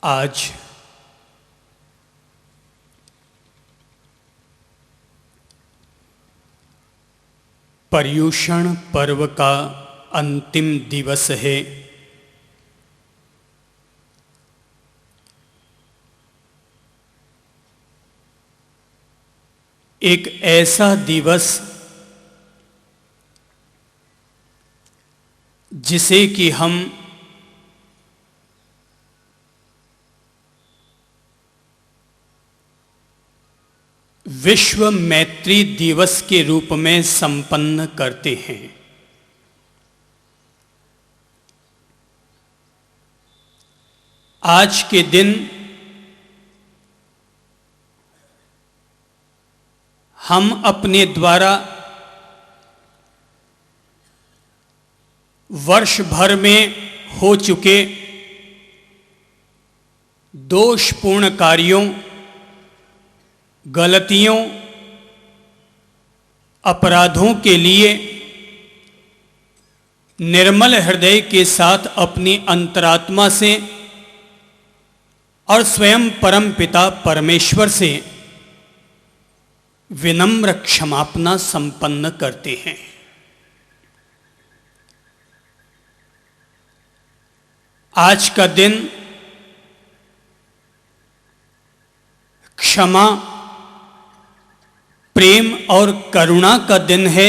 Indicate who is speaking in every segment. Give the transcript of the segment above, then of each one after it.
Speaker 1: आज पर्युषण पर्व का अंतिम दिवस है। एक ऐसा दिवस जिसे कि हम विश्व मैत्री दिवस के रूप में संपन्न करते हैं। आज के दिन हम अपने द्वारा वर्ष भर में हो चुके दोषपूर्ण कार्यों, गलतियों, अपराधों के लिए निर्मल हृदय के साथ अपनी अंतरात्मा से और स्वयं परम पिता परमेश्वर से विनम्र क्षमापना संपन्न करते हैं। आज का दिन क्षमा, प्रेम और करुणा का दिन है।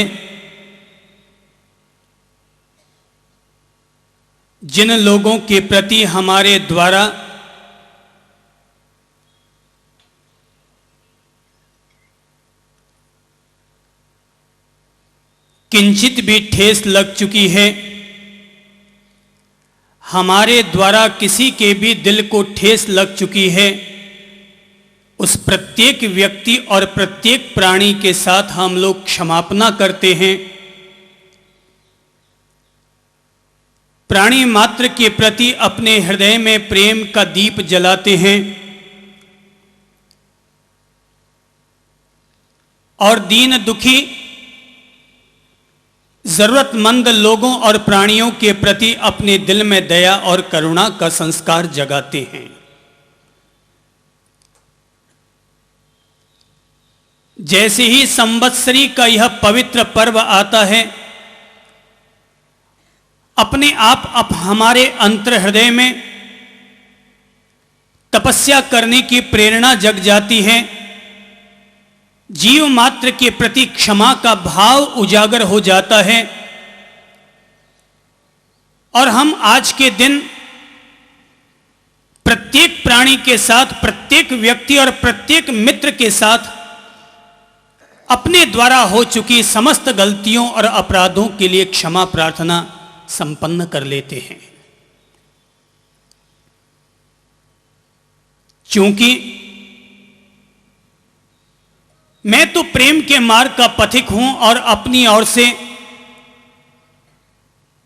Speaker 1: जिन लोगों के प्रति हमारे द्वारा किंचित भी ठेस लग चुकी है, हमारे द्वारा किसी के भी दिल को ठेस लग चुकी है, उस प्रत्येक व्यक्ति और प्रत्येक प्राणी के साथ हम लोग क्षमापना करते हैं। प्राणी मात्र के प्रति अपने हृदय में प्रेम का दीप जलाते हैं और दीन दुखी जरूरतमंद लोगों और प्राणियों के प्रति अपने दिल में दया और करुणा का संस्कार जगाते हैं। जैसे ही संवत्सरी का यह पवित्र पर्व आता है, अपने आप हमारे अंतर हृदय में तपस्या करने की प्रेरणा जग जाती है। जीव मात्र के प्रति क्षमा का भाव उजागर हो जाता है और हम आज के दिन प्रत्येक प्राणी के साथ, प्रत्येक व्यक्ति और प्रत्येक मित्र के साथ अपने द्वारा हो चुकी समस्त गलतियों और अपराधों के लिए क्षमा प्रार्थना संपन्न कर लेते हैं। क्योंकि मैं तो प्रेम के मार्ग का पथिक हूं और अपनी ओर से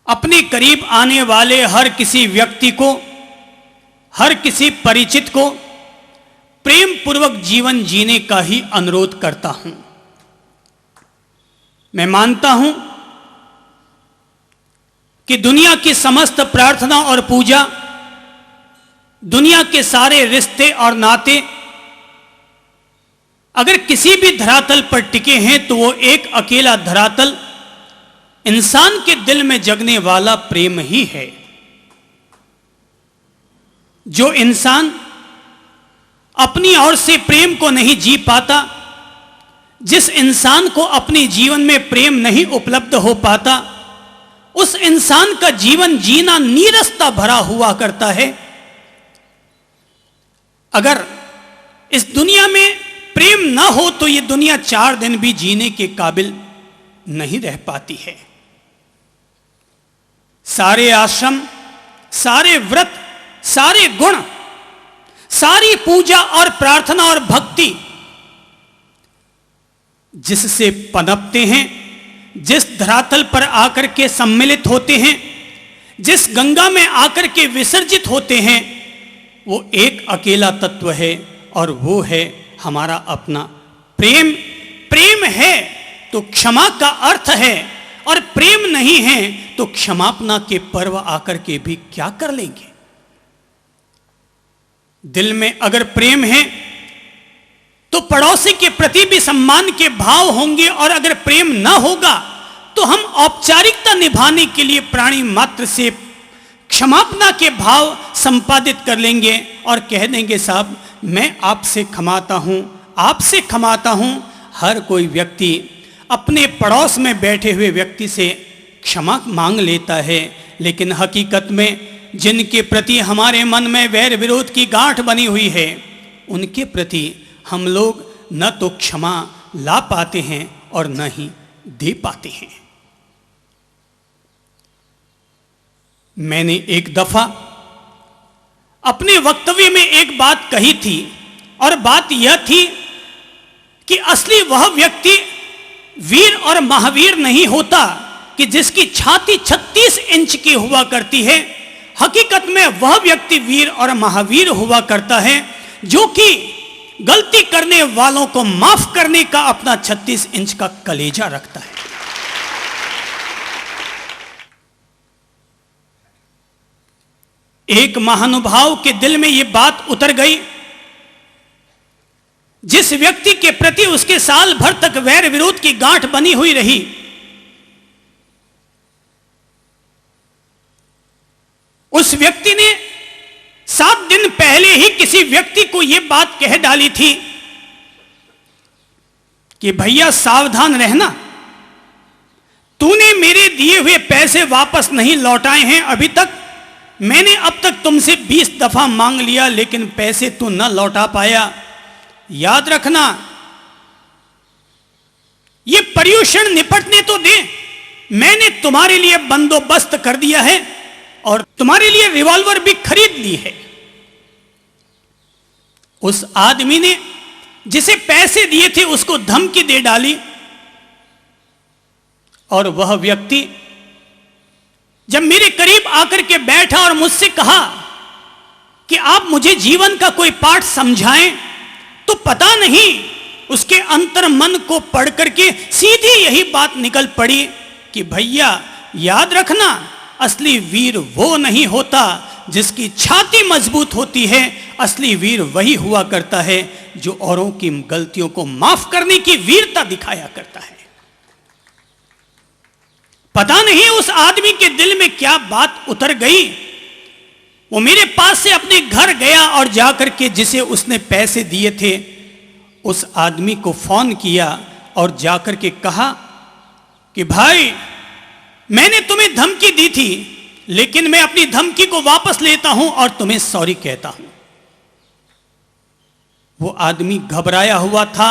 Speaker 1: अपने करीब आने वाले हर किसी व्यक्ति को, हर किसी परिचित को प्रेम पूर्वक जीवन जीने का ही अनुरोध करता हूं। मैं मानता हूं कि दुनिया की समस्त प्रार्थना और पूजा, दुनिया के सारे रिश्ते और नाते अगर किसी भी धरातल पर टिके हैं तो वो एक अकेला धरातल इंसान के दिल में जगने वाला प्रेम ही है। जो इंसान अपनी ओर से प्रेम को नहीं जी पाता, जिस इंसान को अपने जीवन में प्रेम नहीं उपलब्ध हो पाता, उस इंसान का जीवन जीना नीरसता भरा हुआ करता है। अगर इस दुनिया में प्रेम न हो तो ये दुनिया 4 दिन भी जीने के काबिल नहीं रह पाती है। सारे आश्रम, सारे व्रत, सारे गुण, सारी पूजा और प्रार्थना और भक्ति जिससे पनपते हैं, जिस धरातल पर आकर के सम्मिलित होते हैं, जिस गंगा में आकर के विसर्जित होते हैं, वो एक अकेला तत्व है और वो है हमारा अपना प्रेम। प्रेम है तो क्षमा का अर्थ है, और प्रेम नहीं है तो क्षमापना के पर्व आकर के भी क्या कर लेंगे। दिल में अगर प्रेम है तो पड़ोसी के प्रति भी सम्मान के भाव होंगे, और अगर प्रेम ना होगा तो हम औपचारिकता निभाने के लिए प्राणी मात्र से क्षमापना के भाव संपादित कर लेंगे और कह देंगे साहब मैं आपसे क्षमाता हूं, आपसे क्षमाता हूं। हर कोई व्यक्ति अपने पड़ोस में बैठे हुए व्यक्ति से क्षमा मांग लेता है, लेकिन हकीकत में जिनके प्रति हमारे मन में वैर विरोध की गांठ बनी हुई है उनके प्रति हम लोग न तो क्षमा ला पाते हैं और न ही दे पाते हैं। मैंने एक दफा अपने वक्तव्य में एक बात कही थी, और बात यह थी कि असली वह व्यक्ति वीर और महावीर नहीं होता कि जिसकी छाती 36 इंच की हुआ करती है। हकीकत में वह व्यक्ति वीर और महावीर हुआ करता है जो कि गलती करने वालों को माफ करने का अपना 36 इंच का कलेजा रखता है। एक महानुभाव के दिल में यह बात उतर गई, जिस व्यक्ति के प्रति उसके साल भर तक वैर विरोध की गांठ बनी हुई रही, उस व्यक्ति ने 7 दिन पहले ही किसी व्यक्ति को यह बात कह डाली थी कि भैया सावधान रहना, तूने मेरे दिए हुए पैसे वापस नहीं लौटाए हैं अभी तक। मैंने अब तक तुमसे 20 दफा मांग लिया लेकिन पैसे तू न लौटा पाया। याद रखना, ये पर्यूषण निपटने तो दे, मैंने तुम्हारे लिए बंदोबस्त कर दिया है और तुम्हारे लिए रिवॉल्वर भी खरीद ली है। उस आदमी ने जिसे पैसे दिए थे उसको धमकी दे डाली, और वह व्यक्ति जब मेरे करीब आकर के बैठा और मुझसे कहा कि आप मुझे जीवन का कोई पाठ समझाएं, तो पता नहीं उसके अंतर मन को पढ़ करके सीधी यही बात निकल पड़ी कि भैया याद रखना, असली वीर वो नहीं होता जिसकी छाती मजबूत होती है। असली वीर वही हुआ करता है जो औरों की गलतियों को माफ करने की वीरता दिखाया करता है। पता नहीं उस आदमी के दिल में क्या बात उतर गई। वो मेरे पास से अपने घर गया और जाकर के जिसे उसने पैसे दिए थे उस आदमी को फोन किया और जाकर के कहा कि भाई मैंने तुम्हें धमकी दी थी, लेकिन मैं अपनी धमकी को वापस लेता हूं और तुम्हें सॉरी कहता हूं। वो आदमी घबराया हुआ था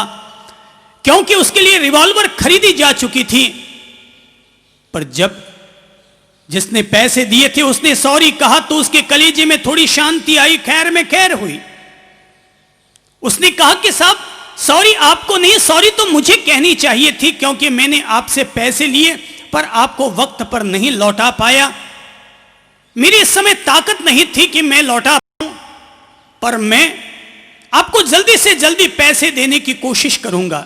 Speaker 1: क्योंकि उसके लिए रिवॉल्वर खरीदी जा चुकी थी, पर जब जिसने पैसे दिए थे उसने सॉरी कहा तो उसके कलेजे में थोड़ी शांति आई, खैर में खैर हुई। उसने कहा कि साहब सॉरी आपको नहीं, सॉरी तो मुझे कहनी चाहिए थी क्योंकि मैंने आपसे पैसे लिए पर आपको वक्त पर नहीं लौटा पाया। मेरी इस समय ताकत नहीं थी कि मैं लौटा पाऊं, पर मैं आपको जल्दी से जल्दी पैसे देने की कोशिश करूंगा।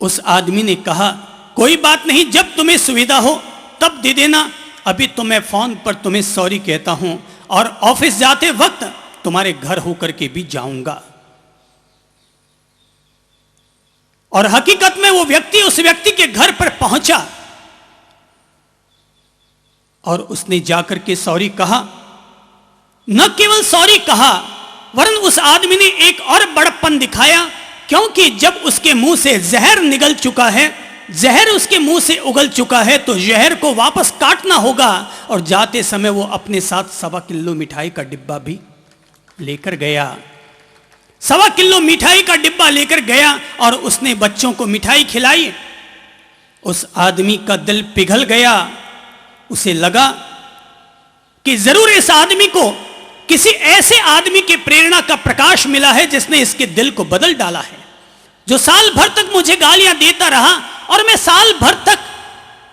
Speaker 1: उस आदमी ने कहा कोई बात नहीं, जब तुम्हें सुविधा हो तब दे देना, अभी तो मैं फोन पर तुम्हें सॉरी कहता हूं और ऑफिस जाते वक्त तुम्हारे घर होकर के भी जाऊंगा। और हकीकत में वो व्यक्ति उस व्यक्ति के घर पर पहुंचा और उसने जाकर के सॉरी कहा। न केवल सॉरी कहा वरन उस आदमी ने एक और बड़प्पन दिखाया, क्योंकि जब उसके मुंह से जहर निकल चुका है, जहर उसके मुंह से उगल चुका है, तो जहर को वापस काटना होगा। और जाते समय वो अपने साथ 1.25 किलो मिठाई का डिब्बा भी लेकर गया। 1.25 किलो मिठाई का डिब्बा लेकर गया और उसने बच्चों को मिठाई खिलाई। उस आदमी का दिल पिघल गया। उसे लगा कि जरूर इस आदमी को किसी ऐसे आदमी की प्रेरणा का प्रकाश मिला है जिसने इसके दिल को बदल डाला है। जो साल भर तक मुझे गालियां देता रहा और मैं साल भर तक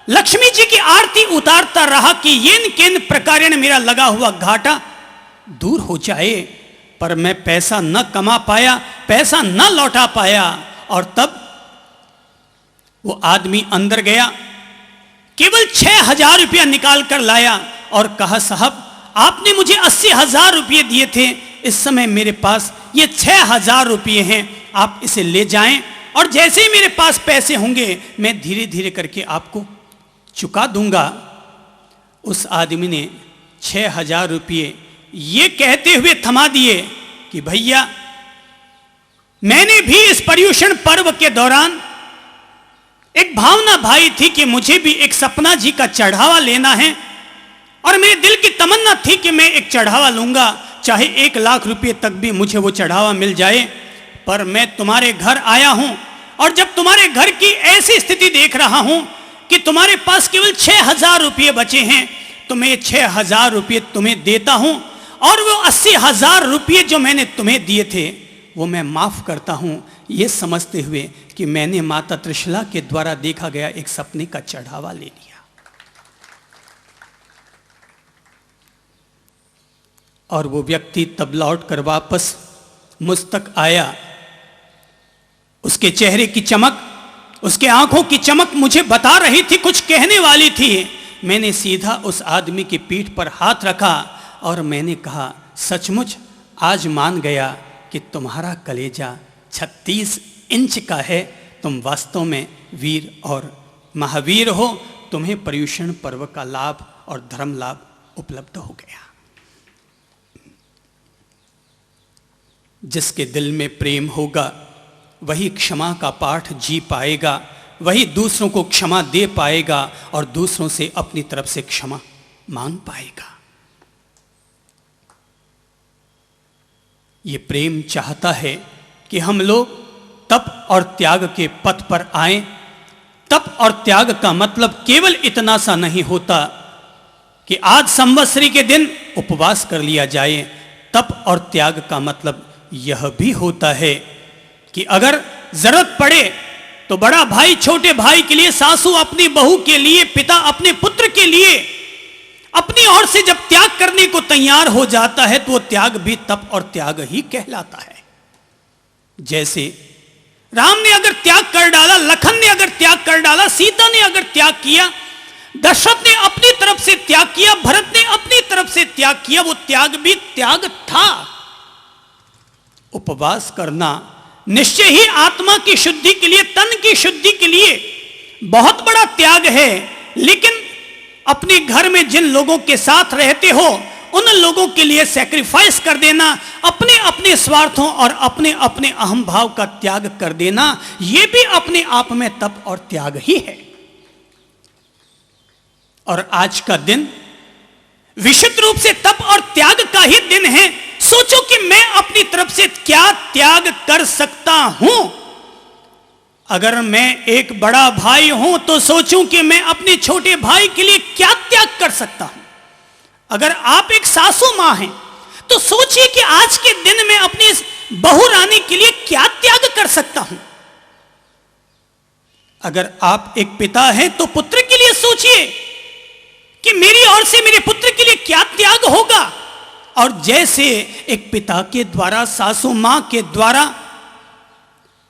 Speaker 1: लक्ष्मी जी की आरती उतारता रहा कि येन केन प्रकारेण मेरा लगा हुआ घाटा दूर हो जाए, पर मैं पैसा न कमा पाया, पैसा न लौटा पाया। और तब वो आदमी अंदर गया, केवल 6,000 रुपया निकाल कर लाया और कहा साहब आपने मुझे 80,000 रुपये दिए थे, इस समय मेरे पास ये 6,000 रुपये हैं, आप इसे ले जाएं और जैसे ही मेरे पास पैसे होंगे मैं धीरे धीरे करके आपको चुका दूंगा। उस आदमी ने 6,000 रुपये ये कहते हुए थमा दिए कि भैया, मैंने भी इस पर्युषण पर्व के दौरान एक भावना भाई थी कि मुझे भी एक सपना जी का चढ़ावा लेना है और मेरे दिल की तमन्ना थी कि मैं एक चढ़ावा लूंगा, चाहे 1,00,000 रुपये तक भी मुझे वो चढ़ावा मिल जाए। पर मैं तुम्हारे घर आया हूं और जब तुम्हारे घर की ऐसी स्थिति देख रहा हूं कि तुम्हारे पास केवल 6,000 रुपये बचे हैं, तो मैं 6,000 रुपये तुम्हें देता हूं और वो 80,000 रुपये जो मैंने तुम्हें दिए थे वो मैं माफ करता हूं, ये समझते हुए कि मैंने माता त्रिशला के द्वारा देखा गया एक सपने का चढ़ावा ले लिया। और वो व्यक्ति तब लौट कर वापस मुझ तक आया। उसके चेहरे की चमक, उसके आंखों की चमक मुझे बता रही थी, कुछ कहने वाली थी। मैंने सीधा उस आदमी की पीठ पर हाथ रखा और मैंने कहा, सचमुच आज मान गया कि तुम्हारा कलेजा 36 इंच का है, तुम वास्तव में वीर और महावीर हो, तुम्हें पर्युषण पर्व का लाभ और धर्म लाभ उपलब्ध हो गया। जिसके दिल में प्रेम होगा वही क्षमा का पाठ जी पाएगा, वही दूसरों को क्षमा दे पाएगा और दूसरों से अपनी तरफ से क्षमा मांग पाएगा। ये प्रेम चाहता है कि हम लोग तप और त्याग के पथ पर आएं। तप और त्याग का मतलब केवल इतना सा नहीं होता कि आज संवत्सरी के दिन उपवास कर लिया जाए। तप और त्याग का मतलब यह भी होता है कि अगर जरूरत पड़े तो बड़ा भाई छोटे भाई के लिए, सासू अपनी बहू के लिए, पिता अपने पुत्र के लिए अपनी ओर से जब त्याग करने को तैयार हो जाता है तो वो त्याग भी तप और त्याग ही कहलाता है। जैसे राम ने अगर त्याग कर डाला, लखन ने अगर त्याग कर डाला, सीता ने अगर त्याग किया, दशरथ ने अपनी तरफ से त्याग किया, भरत ने अपनी तरफ से त्याग किया, वो त्याग भी त्याग था। उपवास करना निश्चय ही आत्मा की शुद्धि के लिए, तन की शुद्धि के लिए बहुत बड़ा त्याग है, लेकिन अपने घर में जिन लोगों के साथ रहते हो उन लोगों के लिए सैक्रिफाइस कर देना, अपने अपने स्वार्थों और अपने अपने अहम भाव का त्याग कर देना, यह भी अपने आप में तप और त्याग ही है। और आज का दिन विशुद्ध रूप से तप और त्याग का ही दिन है। सोचो कि मैं अपनी तरफ से क्या त्याग कर सकता हूं। अगर मैं एक बड़ा भाई हूं तो सोचूं कि मैं अपने छोटे भाई के लिए क्या त्याग कर सकता हूं। अगर आप एक सासू मां हैं तो सोचिए कि आज के दिन में अपनी बहू रानी के लिए क्या त्याग कर सकता हूं। अगर आप एक पिता हैं तो पुत्र के लिए सोचिए कि मेरी ओर से मेरे पुत्र के लिए क्या त्याग होगा। और जैसे एक पिता के द्वारा, सासू मां के द्वारा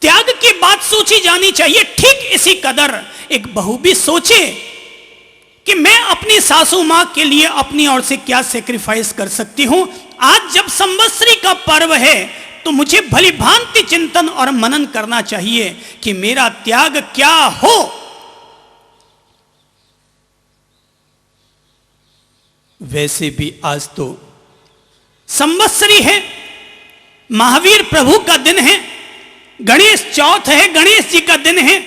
Speaker 1: त्याग की बात सोची जानी चाहिए, ठीक इसी कदर एक बहू भी सोचे कि मैं अपनी सासू मां के लिए अपनी ओर से क्या सेक्रीफाइस कर सकती हूं। आज जब संवत्सरी का पर्व है तो मुझे भली भांति चिंतन और मनन करना चाहिए कि मेरा त्याग क्या हो। वैसे भी आज तो संवत्सरी है, महावीर प्रभु का दिन है, गणेश चौथ है, गणेश जी का दिन है।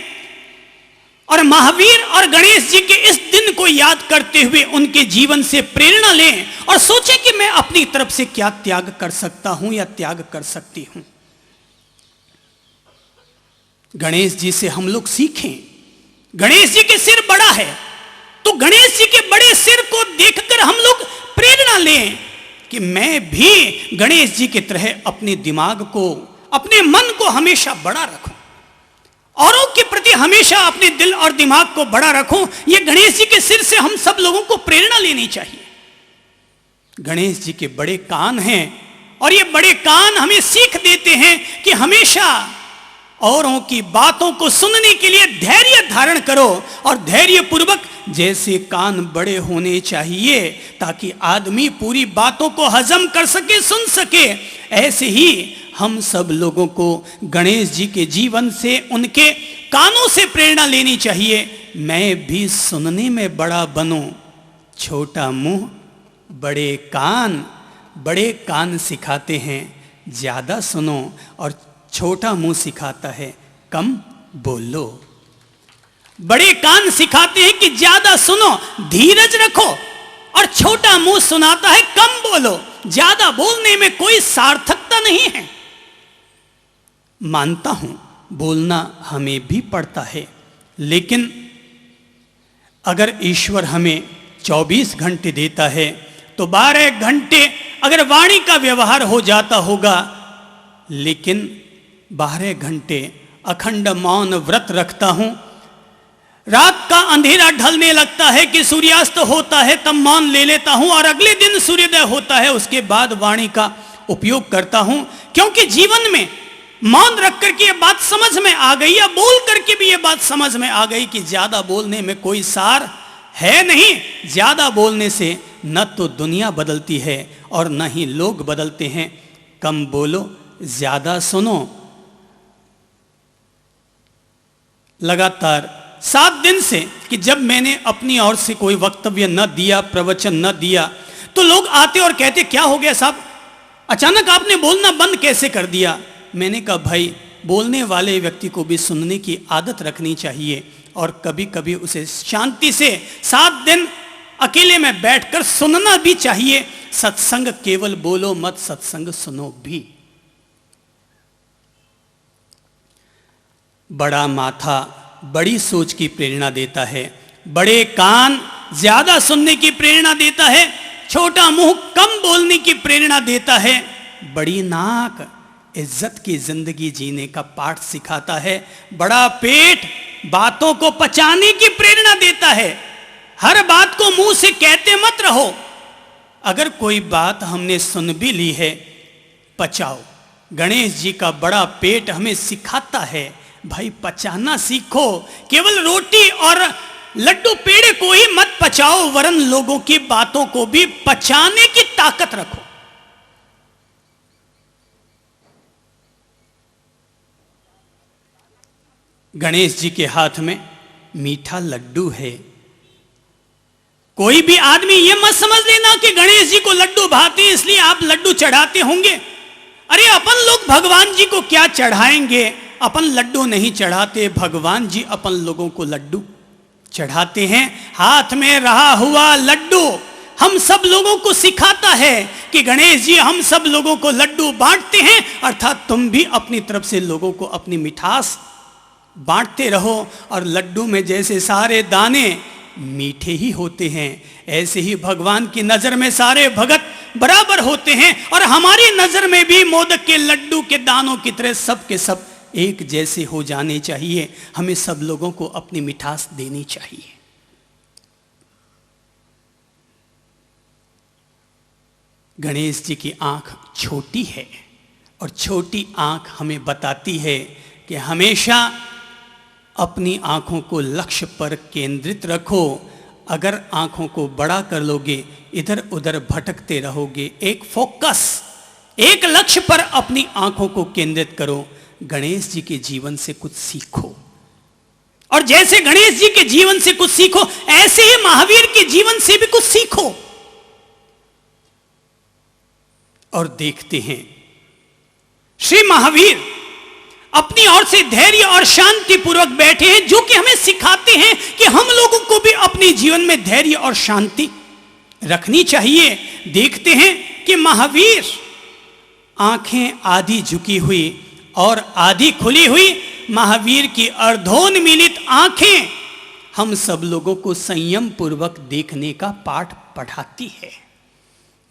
Speaker 1: और महावीर और गणेश जी के इस दिन को याद करते हुए उनके जीवन से प्रेरणा लें और सोचें कि मैं अपनी तरफ से क्या त्याग कर सकता हूं या त्याग कर सकती हूं। गणेश जी से हम लोग सीखें। गणेश जी के सिर बड़ा है तो गणेश जी के बड़े सिर को देखकर हम लोग प्रेरणा लें कि मैं भी गणेश जी की तरह अपने दिमाग को, अपने मन को हमेशा बड़ा रखूं, औरों के प्रति हमेशा अपने दिल और दिमाग को बड़ा रखूं। यह गणेश जी के सिर से हम सब लोगों को प्रेरणा लेनी चाहिए। गणेश जी के बड़े कान हैं और ये बड़े कान हमें सीख देते हैं कि हमेशा औरों की बातों को सुनने के लिए धैर्य धारण करो और धैर्य पूर्वक, जैसे कान बड़े होने चाहिए ताकि आदमी पूरी बातों को हजम कर सके, सुन सके, ऐसे ही हम सब लोगों को गणेश जी के जीवन से, उनके कानों से प्रेरणा लेनी चाहिए। मैं भी सुनने में बड़ा बनूं, छोटा मुंह बड़े कान सिखाते हैं ज्यादा सुनो, और छोटा मुंह सिखाता है कम बोलो। बड़े कान सिखाते हैं कि ज्यादा सुनो, धीरज रखो, और छोटा मुंह सुनाता है कम बोलो। ज्यादा बोलने में कोई सार्थकता नहीं है। मानता हूं बोलना हमें भी पड़ता है, लेकिन अगर ईश्वर हमें 24 घंटे देता है तो 12 घंटे अगर वाणी का व्यवहार हो जाता होगा, लेकिन 12 घंटे अखंड मौन व्रत रखता हूं। रात का अंधेरा ढलने लगता है कि सूर्यास्त होता है, तब मौन ले लेता हूं, और अगले दिन सूर्योदय होता है, उसके बाद वाणी का उपयोग करता हूं। क्योंकि जीवन में मौन रख करके ये बात समझ में आ गई, या बोल करके भी ये बात समझ में आ गई कि ज्यादा बोलने में कोई सार है नहीं। ज्यादा बोलने से न तो दुनिया बदलती है और न ही लोग बदलते हैं। कम बोलो, ज्यादा सुनो। लगातार 7 दिन से कि जब मैंने अपनी ओर से कोई वक्तव्य न दिया, प्रवचन न दिया, तो लोग आते और कहते क्या हो गया साहब, अचानक आपने बोलना बंद कैसे कर दिया। मैंने कहा भाई, बोलने वाले व्यक्ति को भी सुनने की आदत रखनी चाहिए, और कभी कभी उसे शांति से 7 दिन अकेले में बैठकर सुनना भी चाहिए। सत्संग केवल बोलो मत, सत्संग सुनो भी। बड़ा माथा बड़ी सोच की प्रेरणा देता है, बड़े कान ज्यादा सुनने की प्रेरणा देता है, छोटा मुंह कम बोलने की प्रेरणा देता है, बड़ी नाक इज्जत की जिंदगी जीने का पाठ सिखाता है, बड़ा पेट बातों को पचाने की प्रेरणा देता है। हर बात को मुंह से कहते मत रहो। अगर कोई बात हमने सुन भी ली है, पचाओ। गणेश जी का बड़ा पेट हमें सिखाता है, भाई पचाना सीखो। केवल रोटी और लड्डू पेड़े को ही मत पचाओ, वरन लोगों की बातों को भी पचाने की ताकत रखो। गणेश जी के हाथ में मीठा लड्डू है। कोई भी आदमी यह मत समझ लेना कि गणेश जी को लड्डू भाते इसलिए आप लड्डू चढ़ाते होंगे। अरे अपन लोग भगवान जी को क्या चढ़ाएंगे, अपन लड्डू नहीं चढ़ाते, भगवान जी अपन लोगों को लड्डू चढ़ाते हैं। हाथ में रहा हुआ लड्डू हम सब लोगों को सिखाता है कि गणेश जी हम सब लोगों को लड्डू बांटते हैं, अर्थात तुम भी अपनी तरफ से लोगों को अपनी मिठास बांटते रहो। और लड्डू में जैसे सारे दाने मीठे ही होते हैं, ऐसे ही भगवान की नजर में सारे भगत बराबर होते हैं, और हमारी नजर में भी मोदक के लड्डू के दानों की तरह सब के सब एक जैसे हो जाने चाहिए। हमें सब लोगों को अपनी मिठास देनी चाहिए। गणेश जी की आंख छोटी है, और छोटी आंख हमें बताती है कि हमेशा अपनी आंखों को लक्ष्य पर केंद्रित रखो। अगर आंखों को बड़ा कर लोगे, इधर उधर भटकते रहोगे। एक फोकस, एक लक्ष्य पर अपनी आंखों को केंद्रित करो। गणेश जी के जीवन से कुछ सीखो, और जैसे गणेश जी के जीवन से कुछ सीखो, ऐसे ही महावीर के जीवन से भी कुछ सीखो। और देखते हैं श्री महावीर अपनी ओर से धैर्य और शांति पूर्वक बैठे हैं, जो कि हमें सिखाते हैं कि हम लोगों को भी अपने जीवन में धैर्य और शांति रखनी चाहिए। देखते हैं कि महावीर आंखें आधी झुकी हुई और आधी खुली हुई, महावीर की अर्धोन्मीलित आंखें हम सब लोगों को संयम पूर्वक देखने का पाठ पढ़ाती है।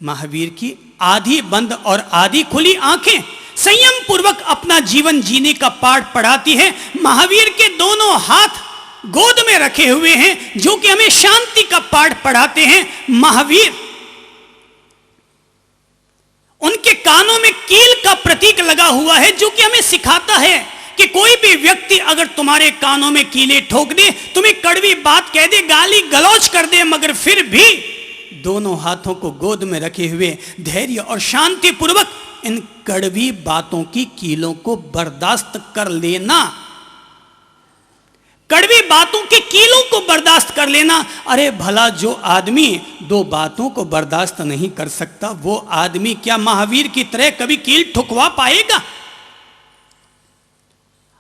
Speaker 1: महावीर की आधी बंद और आधी खुली आंखें संयम पूर्वक अपना जीवन जीने का पाठ पढ़ाती है। महावीर के दोनों हाथ गोद में रखे हुए हैं, जो कि हमें शांति का पाठ पढ़ाते हैं। महावीर, उनके कानों में कील का प्रतीक लगा हुआ है, जो कि हमें सिखाता है कि कोई भी व्यक्ति अगर तुम्हारे कानों में कीले ठोक दे, तुम्हें कड़वी बात कह दे, गाली गलौज कर दे, मगर फिर भी दोनों हाथों को गोद में रखे हुए धैर्य और शांति पूर्वक इन कड़वी बातों की कीलों को बर्दाश्त कर लेना, कड़वी बातों के कीलों को बर्दाश्त कर लेना। अरे भला जो आदमी दो बातों को बर्दाश्त नहीं कर सकता, वो आदमी क्या महावीर की तरह कभी कील ठुकवा पाएगा?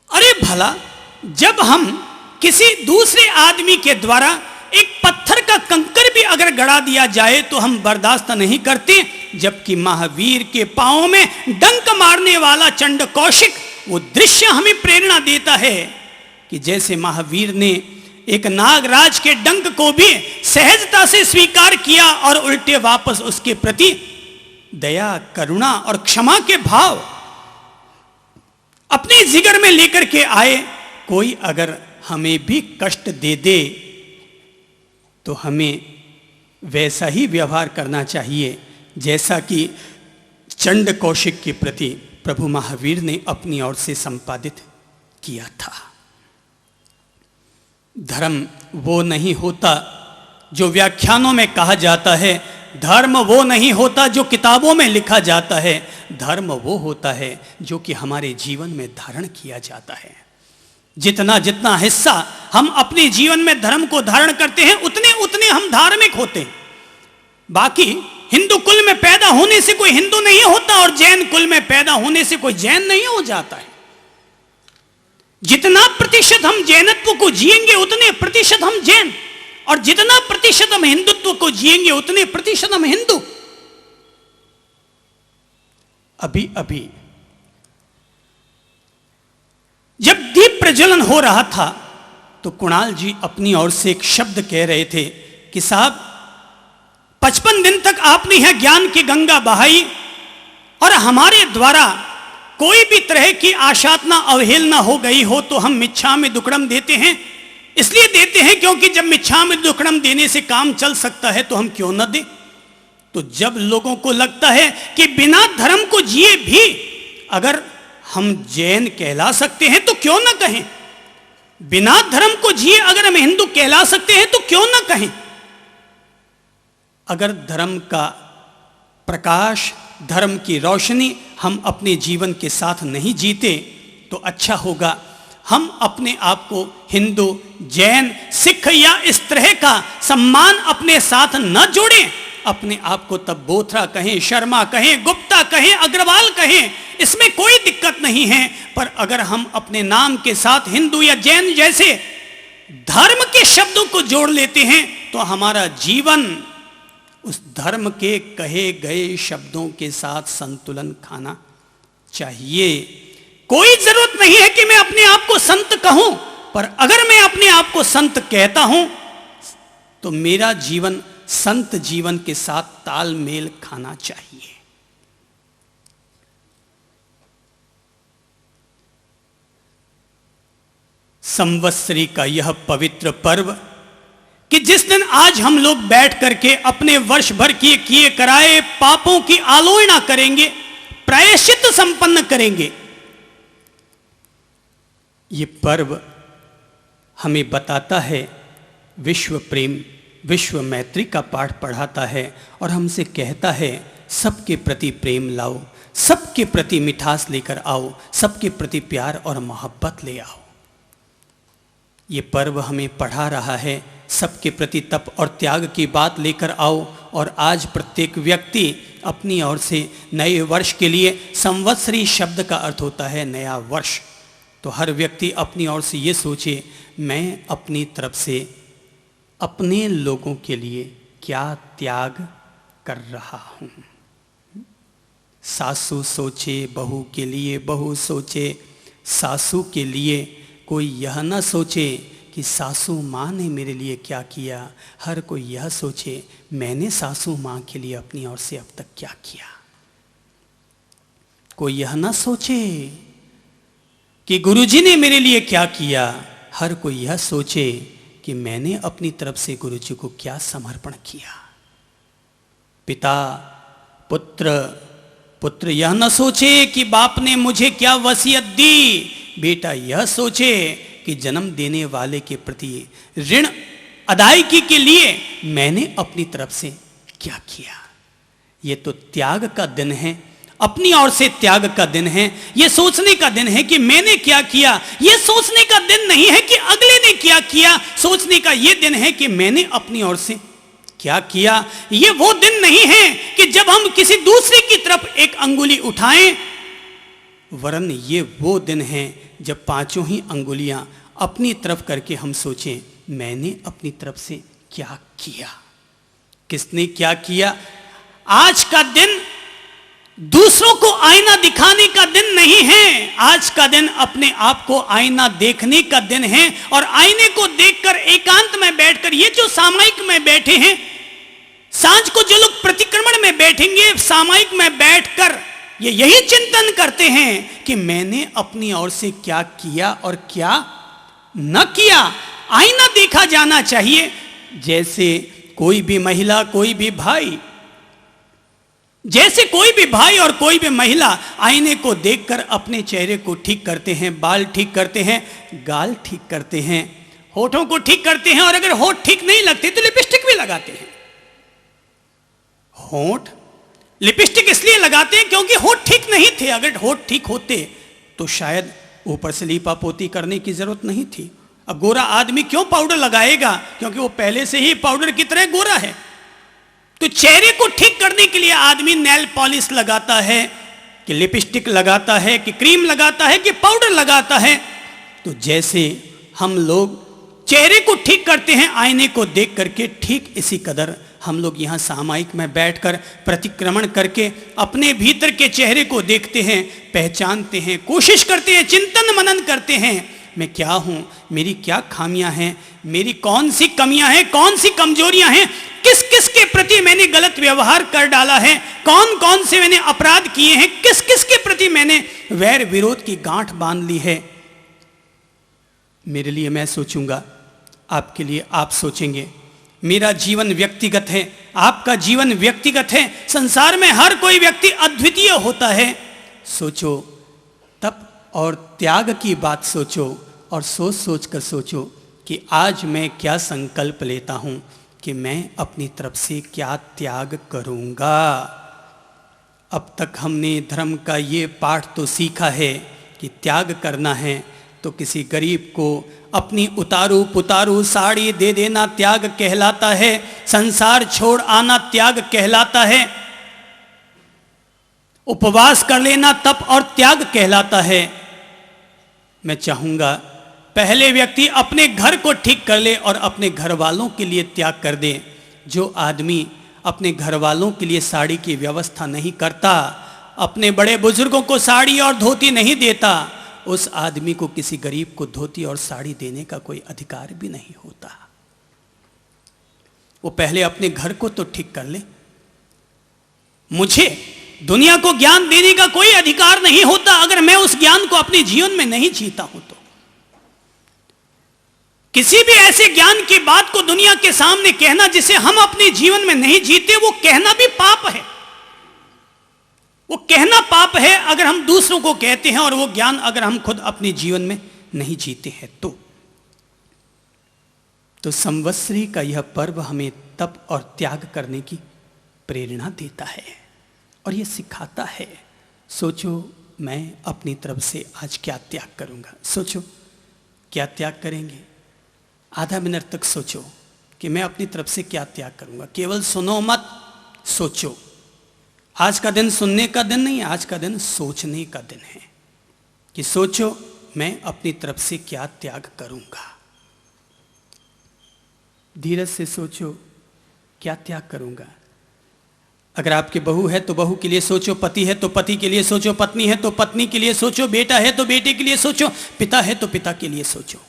Speaker 1: अरे भला जब हम किसी दूसरे आदमी के द्वारा एक पत्थर का कंकर भी अगर गड़ा दिया जाए तो हम बर्दाश्त नहीं करते, जबकि महावीर के पांवों में डंक मारने वाला चंड कौशिक, वो दृश्य हमें प्रेरणा देता है कि जैसे महावीर ने एक नागराज के डंक को भी सहजता से स्वीकार किया और उल्टे वापस उसके प्रति दया, करुणा और क्षमा के भाव अपने जिगर में लेकर के आए। कोई अगर हमें भी कष्ट दे दे तो हमें वैसा ही व्यवहार करना चाहिए जैसा कि चंड कौशिक के प्रति प्रभु महावीर ने अपनी ओर से संपादित किया था। धर्म वो नहीं होता जो व्याख्यानों में कहा जाता है, धर्म वो नहीं होता जो किताबों में लिखा जाता है, धर्म वो होता है जो कि हमारे जीवन में धारण किया जाता है। जितना जितना हिस्सा हम अपने जीवन में धर्म को धारण करते हैं, उतने उतने हम धार्मिक होते हैं। बाकी हिंदू कुल में पैदा होने से कोई हिंदू नहीं होता और जैन कुल में पैदा होने से कोई जैन नहीं हो जाता है। जितना प्रतिशत हम जैनत्व को जिएंगे उतने प्रतिशत हम जैन, और जितना प्रतिशत हम हिंदुत्व को जिएंगे उतने प्रतिशत हम हिंदू। अभी अभी जब दीप प्रज्वलन हो रहा था तो कुणाल जी अपनी ओर से एक शब्द कह रहे थे कि साहब 55 दिन तक आपने यह ज्ञान की गंगा बहाई और हमारे द्वारा कोई भी तरह की आशातना अवहेलना हो गई हो तो हम मिच्छामि दुक्कडम देते हैं। इसलिए देते हैं क्योंकि जब मिच्छामि दुक्कडम देने से काम चल सकता है तो हम क्यों न दें। तो जब लोगों को लगता है कि बिना धर्म को जिए भी अगर हम जैन कहला सकते हैं तो क्यों न कहें, बिना धर्म को जिए अगर हम हिंदू कहला सकते हैं तो क्यों न कहें। अगर धर्म का प्रकाश, धर्म की रोशनी हम अपने जीवन के साथ नहीं जीते तो अच्छा होगा हम अपने आप को हिंदू, जैन, सिख या इस तरह का सम्मान अपने साथ न जोड़ें। अपने आप को तब बोथरा कहें, शर्मा कहें, गुप्ता कहें, अग्रवाल कहें, इसमें कोई दिक्कत नहीं है। पर अगर हम अपने नाम के साथ हिंदू या जैन जैसे धर्म के शब्दों को जोड़ लेते हैं तो हमारा जीवन उस धर्म के कहे गए शब्दों के साथ संतुलन खाना चाहिए। कोई जरूरत नहीं है कि मैं अपने आप को संत कहूं, पर अगर मैं अपने आप को संत कहता हूं तो मेरा जीवन संत जीवन के साथ तालमेल खाना चाहिए। संवत्सरी का यह पवित्र पर्व कि जिस दिन आज हम लोग बैठ करके अपने वर्ष भर किए कराए पापों की आलोचना करेंगे, प्रायश्चित संपन्न करेंगे, ये पर्व हमें बताता है विश्व प्रेम, विश्व मैत्री का पाठ पढ़ाता है और हमसे कहता है सबके प्रति प्रेम लाओ, सबके प्रति मिठास लेकर आओ, सबके प्रति प्यार और मोहब्बत ले आओ। ये पर्व हमें पढ़ा रहा है सबके प्रति तप और त्याग की बात लेकर आओ। और आज प्रत्येक व्यक्ति अपनी ओर से नए वर्ष के लिए, संवत्सरी शब्द का अर्थ होता है नया वर्ष, तो हर व्यक्ति अपनी ओर से ये सोचे मैं अपनी तरफ से अपने लोगों के लिए क्या त्याग कर रहा हूँ। सासू सोचे बहू के लिए, बहू सोचे सासू के लिए, कोई यह ना सोचे कि सासू माँ ने मेरे लिए क्या किया, हर कोई यह सोचे मैंने सासू माँ के लिए अपनी ओर से अब तक क्या किया। कोई यह ना सोचे कि गुरुजी ने मेरे लिए क्या किया, हर कोई यह सोचे कि मैंने अपनी तरफ से गुरुजी को क्या समर्पण किया। पिता पुत्र, पुत्र यह न सोचे कि बाप ने मुझे क्या वसीयत दी, बेटा यह सोचे कि जन्म देने वाले के प्रति ऋण अदायगी के लिए मैंने अपनी तरफ से क्या किया। ये तो त्याग का दिन है, अपनी ओर से त्याग का दिन है। ये सोचने का दिन है कि मैंने क्या किया। ये सोचने का दिन नहीं है कि अगले ने क्या किया। सोचने का ये दिन है कि मैंने अपनी ओर से क्या किया। ये वो दिन नहीं है कि जब हम किसी दूसरे की तरफ एक अंगुली उठाएं, वरन ये वो दिन है जब पांचों ही अंगुलियां अपनी तरफ करके हम सोचें मैंने अपनी तरफ से क्या किया, किसने क्या किया। आज का दिन दूसरों को आईना दिखाने का दिन नहीं है। आज का दिन अपने आप को आईना देखने का दिन है। और आईने को देखकर एकांत में बैठकर, ये जो सामायिक में बैठे हैं, सांझ को जो लोग प्रतिक्रमण में बैठेंगे, सामायिक में बैठकर ये यही चिंतन करते हैं कि मैंने अपनी ओर से क्या किया और क्या न किया। आईना देखा जाना चाहिए। जैसे कोई भी महिला, कोई भी भाई, जैसे कोई भी भाई और कोई भी महिला आईने को देखकर अपने चेहरे को ठीक करते हैं, बाल ठीक करते हैं, गाल ठीक करते हैं, होठों को ठीक करते हैं, और अगर होठ ठीक नहीं लगते तो लिपस्टिक भी लगाते हैं। होठ लिपस्टिक इसलिए लगाते हैं क्योंकि होठ ठीक नहीं थे। अगर होठ ठीक होते तो शायद ऊपर से लीपा पोती करने की जरूरत नहीं थी। अब गोरा आदमी क्यों पाउडर लगाएगा? क्योंकि वो पहले से ही पाउडर की तरह गोरा है। तो चेहरे को ठीक करने के लिए आदमी नेल पॉलिश लगाता है, कि लिपस्टिक लगाता है, कि क्रीम लगाता है, कि पाउडर लगाता है। तो जैसे हम लोग चेहरे को ठीक करते हैं आईने को देख करके, ठीक इसी कदर हम लोग यहाँ सामायिक में बैठकर प्रतिक्रमण करके अपने भीतर के चेहरे को देखते हैं, पहचानते हैं, कोशिश करते हैं, चिंतन मनन करते हैं। मैं क्या हूं, मेरी क्या खामियां हैं, मेरी कौन सी कमियां हैं, कौन सी कमजोरियां हैं, किस किस के प्रति मैंने गलत व्यवहार कर डाला है, कौन कौन से मैंने अपराध किए हैं, किस किस के प्रति मैंने वैर विरोध की गांठ बांध ली है। मेरे लिए मैं सोचूंगा, आपके लिए आप सोचेंगे। मेरा जीवन व्यक्तिगत है, आपका जीवन व्यक्तिगत है। संसार में हर कोई व्यक्ति अद्वितीय होता है। सोचो, तप और त्याग की बात सोचो, और सोच सोच कर सोचो कि आज मैं क्या संकल्प लेता हूं कि मैं अपनी तरफ से क्या त्याग करूंगा। अब तक हमने धर्म का ये पाठ तो सीखा है कि त्याग करना है तो किसी गरीब को अपनी उतारू पुतारू साड़ी दे देना त्याग कहलाता है, संसार छोड़ आना त्याग कहलाता है, उपवास कर लेना तप और त्याग कहलाता है। मैं चाहूंगा पहले व्यक्ति अपने घर को ठीक कर ले और अपने घर वालों के लिए त्याग कर दे। जो आदमी अपने घर वालों के लिए साड़ी की व्यवस्था नहीं करता, अपने बड़े बुजुर्गों को साड़ी और धोती नहीं देता, उस आदमी को किसी गरीब को धोती और साड़ी देने का कोई अधिकार भी नहीं होता। वो पहले अपने घर को तो ठीक कर ले। मुझे दुनिया को ज्ञान देने का कोई अधिकार नहीं होता अगर मैं उस ज्ञान को अपने जीवन में नहीं जीता हूं तो। किसी भी ऐसे ज्ञान की बात को दुनिया के सामने कहना जिसे हम अपने जीवन में नहीं जीते, वो कहना भी पाप है। वो कहना पाप है अगर हम दूसरों को कहते हैं और वो ज्ञान अगर हम खुद अपने जीवन में नहीं जीते हैं तो संवत्सरी का यह पर्व हमें तप और त्याग करने की प्रेरणा देता है और यह सिखाता है। सोचो, मैं अपनी तरफ से आज क्या त्याग करूंगा। सोचो, क्या त्याग करेंगे? आधा मिनट तक सोचो कि मैं अपनी तरफ से क्या त्याग करूंगा। केवल सुनो मत, सोचो। आज का दिन सुनने का दिन नहीं है, आज का दिन सोचने का दिन है कि सोचो मैं अपनी तरफ से क्या त्याग करूंगा। धीरज से सोचो, क्या त्याग करूंगा। अगर आपकी बहू है तो बहू के लिए सोचो, पति है तो पति के लिए सोचो, पत्नी है तो पत्नी के लिए सोचो, बेटा है तो बेटे के लिए सोचो, पिता है तो पिता के लिए सोचो।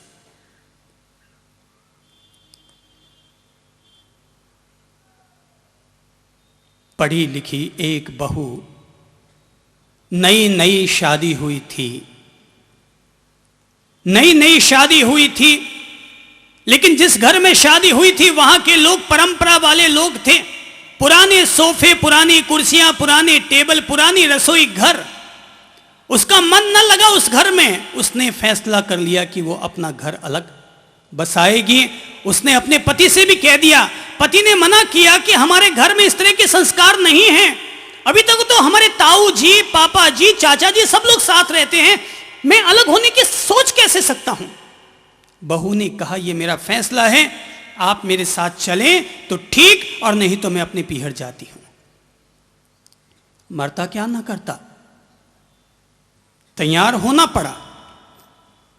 Speaker 1: पढ़ी लिखी एक बहू, नई नई शादी हुई थी, नई नई शादी हुई थी, लेकिन जिस घर में शादी हुई थी वहां के लोग परंपरा वाले लोग थे। पुराने सोफे, पुरानी कुर्सियां, पुराने टेबल, पुरानी रसोई घर, उसका मन न लगा उस घर में, उसने फैसला कर लिया कि वो अपना घर अलग बसाएगी। उसने अपने पति से भी कह दिया, पति ने मना किया कि हमारे घर में इस तरह के संस्कार नहीं हैं, अभी तक तो हमारे ताऊ जी, पापा जी, चाचा जी सब लोग साथ रहते हैं, मैं अलग होने की सोच कैसे सकता हूं। बहू ने कहा, यह मेरा फैसला है, आप मेरे साथ चलें तो ठीक, और नहीं तो मैं अपने पीहर जाती हूं। मरता क्या ना करता, तैयार होना पड़ा।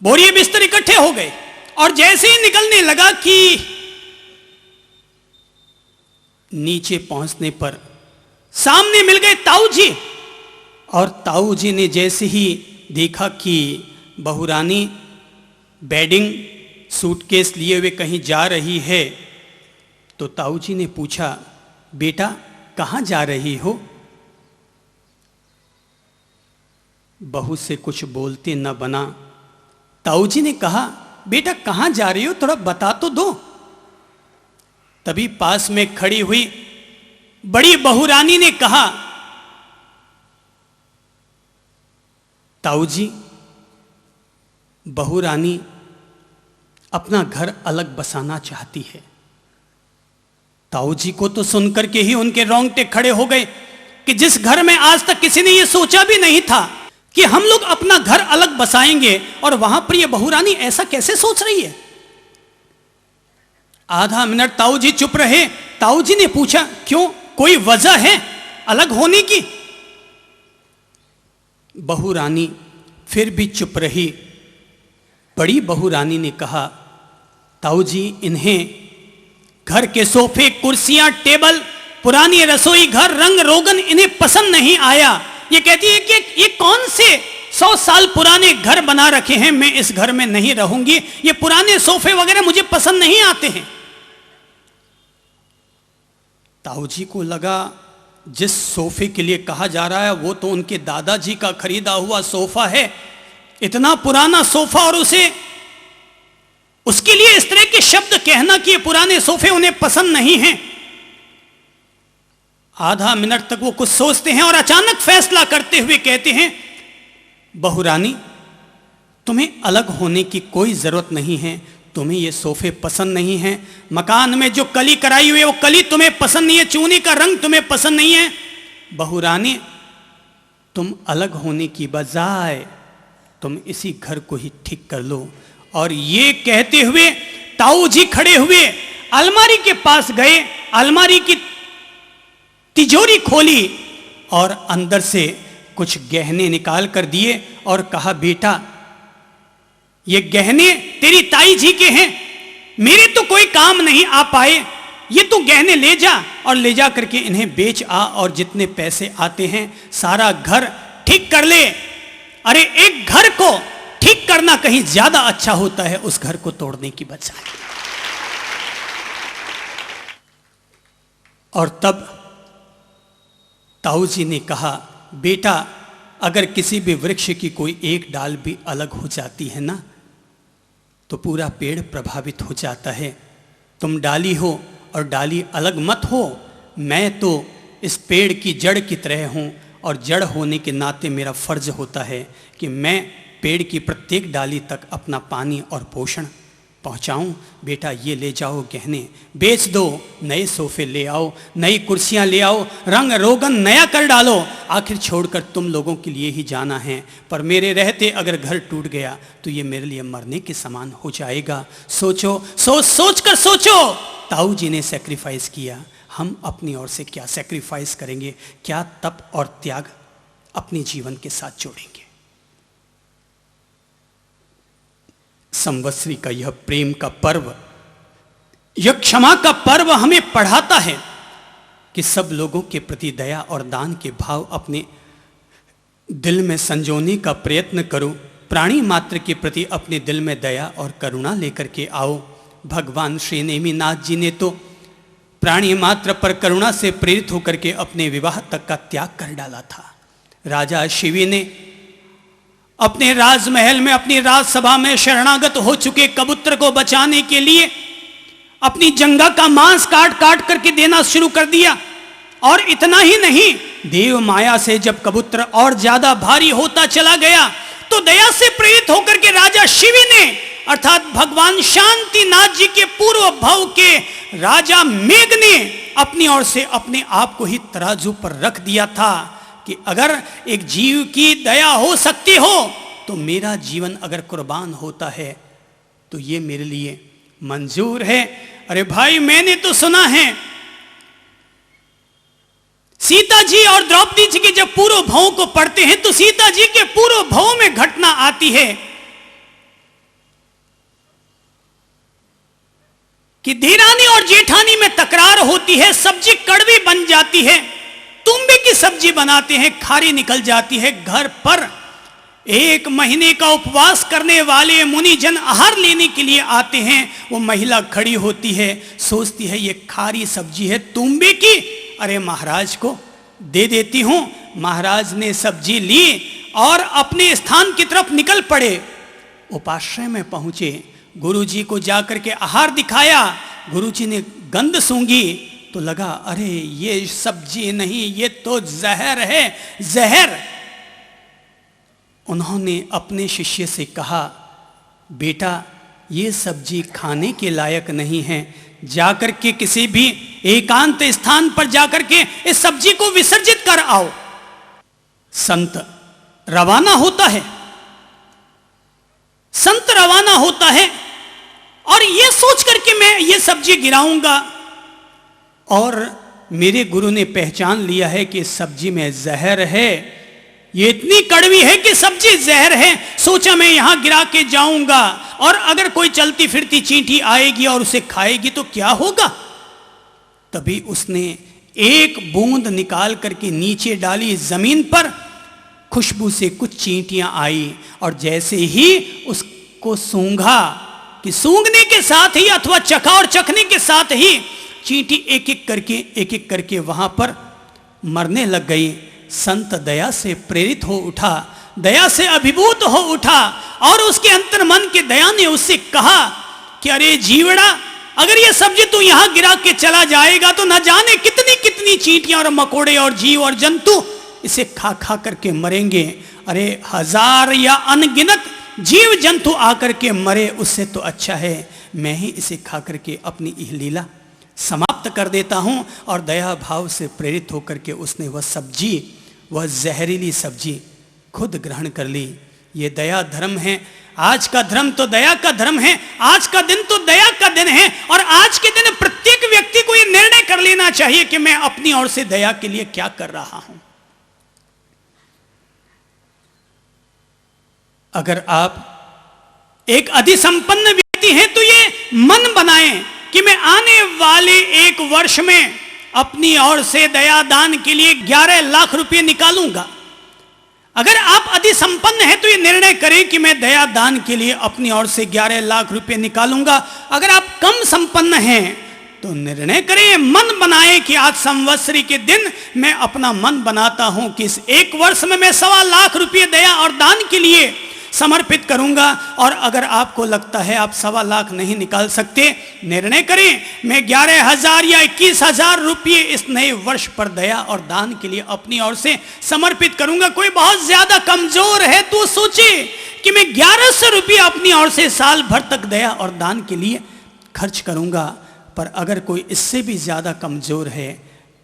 Speaker 1: बोरिए बिस्तर इकट्ठे हो गए और जैसे ही निकलने लगा कि नीचे पहुंचने पर सामने मिल गए ताऊ जी, और ताऊ जी ने जैसे ही देखा कि बहुरानी बेडिंग सूटकेस लिए हुए कहीं जा रही है, तो ताऊ जी ने पूछा, बेटा कहां जा रही हो? बहू से कुछ बोलते न बना। ताऊ जी ने कहा, बेटा कहां जा रही हो, थोड़ा बता तो दो। तभी पास में खड़ी हुई बड़ी बहुरानी ने कहा, ताऊ जी, बहुरानी अपना घर अलग बसाना चाहती है। ताऊ जी को तो सुनकर के ही उनके रोंगटे खड़े हो गए कि जिस घर में आज तक किसी ने यह सोचा भी नहीं था कि हम लोग अपना घर अलग बसाएंगे, और वहां पर यह बहुरानी ऐसा कैसे सोच रही है। आधा मिनट ताऊ जी चुप रहे। ताऊ जी ने पूछा, क्यों, कोई वजह है अलग होने की? बहुरानी फिर भी चुप रही। बड़ी बहुरानी ने कहा, ताऊ जी, इन्हें घर के सोफे, कुर्सियां, टेबल, पुरानी रसोई घर, रंग रोगन इन्हें पसंद नहीं आया। ये कहती है कि ये कौन से 100 साल पुराने घर बना रखे हैं, मैं इस घर में नहीं रहूंगी, ये पुराने सोफे वगैरह मुझे पसंद नहीं आते हैं। ताऊ जी को लगा जिस सोफे के लिए कहा जा रहा है वो तो उनके दादाजी का खरीदा हुआ सोफा है, इतना पुराना सोफा, और उसके लिए इस तरह के शब्द कहना कि ये पुराने सोफे उन्हें पसंद नहीं हैं। आधा मिनट तक वो कुछ सोचते हैं और अचानक फैसला करते हुए कहते हैं, बहुरानी, तुम्हें अलग होने की कोई जरूरत नहीं है, तुम्हें ये सोफे पसंद नहीं हैं, मकान में जो कली कराई हुई है वो कली तुम्हें पसंद नहीं है, चूने का रंग तुम्हें पसंद नहीं है। बहुरानी, तुम अलग होने की बजाय तुम इसी घर को ही ठीक कर लो। और ये कहते हुए ताऊ जी खड़े हुए अलमारी के पास गए, अलमारी की तिजोरी खोली और अंदर से कुछ गहने निकाल कर दिए और कहा, बेटा ये गहने तेरी ताई जी के हैं, मेरे तो कोई काम नहीं आ पाए, ये तू गहने ले जा और ले जा करके इन्हें बेच आ, और जितने पैसे आते हैं सारा घर ठीक कर ले। अरे एक घर को ठीक करना कहीं ज्यादा अच्छा होता है उस घर को तोड़ने की बजाय। और तब ताऊ जी ने कहा, बेटा अगर किसी भी वृक्ष की कोई एक डाल भी अलग हो जाती है ना, तो पूरा पेड़ प्रभावित हो जाता है। तुम डाली हो और डाली अलग मत हो, मैं तो इस पेड़ की जड़ की तरह हूँ, और जड़ होने के नाते मेरा फर्ज होता है कि मैं पेड़ की प्रत्येक डाली तक अपना पानी और पोषण पहुँचाऊँ। बेटा ये ले जाओ गहने, बेच दो, नए सोफे ले आओ, नई कुर्सियाँ ले आओ, रंग रोगन नया कर डालो, आखिर छोड़कर तुम लोगों के लिए ही जाना है, पर मेरे रहते अगर घर टूट गया तो ये मेरे लिए मरने के समान हो जाएगा। सोचो, सोच कर सोचो। ताऊ जी ने सेक्रीफाइस किया, हम अपनी ओर से क्या सेक्रीफाइस करेंगे, क्या तप और त्याग अपने जीवन के साथ जोड़ेंगे। संवत्सरी का यह प्रेम का पर्व, यह क्षमा का पर्व हमें पढ़ाता है कि सब लोगों के प्रति दया और दान के भाव अपने दिल में संजोने का प्रयत्न करो। प्राणी मात्र के प्रति अपने दिल में दया और करुणा लेकर के आओ। भगवान श्री नेमिनाथ जी ने तो प्राणी मात्र पर करुणा से प्रेरित होकर के अपने विवाह तक का त्याग कर डाला था। राजा शिवी ने अपने राजमहल में, अपनी राजसभा में शरणागत हो चुके कबूतर को बचाने के लिए अपनी जंघा का मांस काट काट करके देना शुरू कर दिया। और इतना ही नहीं, देव माया से जब कबूतर और ज्यादा भारी होता चला गया तो दया से प्रेरित होकर के राजा शिवी ने अर्थात भगवान शांतिनाथ जी के पूर्व भव के राजा मेघ ने अपनी ओर से अपने आप को ही तराजू पर रख दिया था कि अगर एक जीव की दया हो सकती हो तो मेरा जीवन अगर कुर्बान होता है तो ये मेरे लिए मंजूर है। अरे भाई, मैंने तो सुना है सीता जी और द्रौपदी जी के जब पूर्व भावों को पढ़ते हैं तो सीता जी के पूर्व भावों में घटना आती है कि देरानी और जेठानी में तकरार होती है, सब्जी कड़वी बन जाती है, तुम्बे की सब्जी बनाते हैं, खारी निकल जाती है। घर पर 1 महीने का उपवास करने वाले मुनिजन आहार लेने के लिए आते हैं। वो महिला खड़ी होती है, सोचती है ये खारी सब्जी है तुम्बे की, अरे महाराज को दे देती हूं। महाराज ने सब्जी ली और अपने स्थान की तरफ निकल पड़े। उपाश्रय में पहुंचे, गुरुजी को जाकर के आहार दिखाया। गुरुजी ने गंध सूंघी तो लगा अरे ये सब्जी नहीं, ये तो जहर है, जहर। उन्होंने अपने शिष्य से कहा, बेटा ये सब्जी खाने के लायक नहीं है, जाकर के किसी भी एकांत स्थान पर जाकर के इस सब्जी को विसर्जित कर आओ। संत रवाना होता है, संत रवाना होता है और ये सोच करके मैं ये सब्जी गिराऊंगा, और मेरे गुरु ने पहचान लिया है कि इस सब्जी में जहर है, ये इतनी कड़वी है कि सब्जी जहर है। सोचा मैं यहां गिरा के जाऊंगा और अगर कोई चलती फिरती चींटी आएगी और उसे खाएगी तो क्या होगा। तभी उसने एक बूंद निकाल करके नीचे डाली जमीन पर, खुशबू से कुछ चींटियां आई और जैसे ही उसको सूंघा कि सूंघने के साथ ही अथवा चखा और चखने के साथ ही चींटी एक एक करके वहां पर मरने लग गई। संत दया से प्रेरित हो उठा, दया से अभिभूत हो उठा और उसके अंतर मन के दया ने उससे कहा कि अरे जीवड़ा, अगर ये सब्जी तू यहां गिरा के चला जाएगा तो न जाने कितनी कितनी चींटियां और मकोड़े और जीव और जंतु इसे खा खा करके मरेंगे। अरे 1000 या अनगिनत जीव जंतु आकर के मरे, उससे तो अच्छा है मैं ही इसे खा करके अपनी यह लीला समाप्त कर देता हूं। और दया भाव से प्रेरित होकर के उसने वह सब्जी, वह जहरीली सब्जी खुद ग्रहण कर ली। ये दया धर्म है। आज का धर्म तो दया का धर्म है, आज का दिन तो दया का दिन है। और आज के दिन प्रत्येक व्यक्ति को यह निर्णय कर लेना चाहिए कि मैं अपनी ओर से दया के लिए क्या कर रहा हूं। अगर आप एक अधिसंपन्न व्यक्ति हैं तो ये मन बनाएं कि मैं आने वाले 1 वर्ष में अपनी ओर से दया दान के लिए 11 लाख रुपए निकालूंगा। अगर आप अधिसंपन्न हैं तो ये निर्णय करें कि मैं दया दान के लिए अपनी ओर से 11 लाख रुपए निकालूंगा। अगर आप कम संपन्न हैं तो निर्णय करें, मन बनाएं कि आज संवत्सरी के दिन मैं अपना मन बनाता हूं कि इस 1 वर्ष में मैं 1.25 लाख रुपए दया और दान के लिए समर्पित करूंगा। और अगर आपको लगता है आप 1.25 लाख नहीं निकाल सकते, निर्णय करें मैं 11,000 या 21,000 रुपये इस नए वर्ष पर दया और दान के लिए अपनी ओर से समर्पित करूंगा। कोई बहुत ज्यादा कमजोर है तो सोचे कि मैं 1100 रुपये अपनी ओर से साल भर तक दया और दान के लिए खर्च करूंगा। पर अगर कोई इससे भी ज्यादा कमजोर है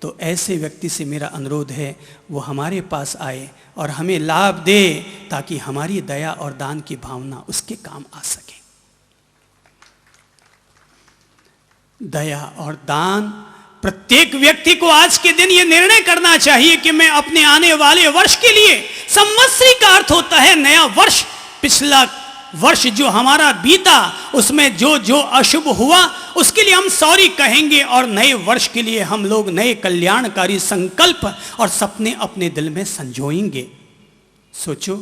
Speaker 1: तो ऐसे व्यक्ति से मेरा अनुरोध है वो हमारे पास आए और हमें लाभ दे ताकि हमारी दया और दान की भावना उसके काम आ सके। दया और दान, प्रत्येक व्यक्ति को आज के दिन ये निर्णय करना चाहिए कि मैं अपने आने वाले वर्ष के लिए, संवत्सरी का अर्थ होता है नया वर्ष, पिछला वर्ष जो हमारा बीता उसमें जो जो अशुभ हुआ उसके लिए हम सॉरी कहेंगे और नए वर्ष के लिए हम लोग नए कल्याणकारी संकल्प और सपने अपने दिल में संजोएंगे। सोचो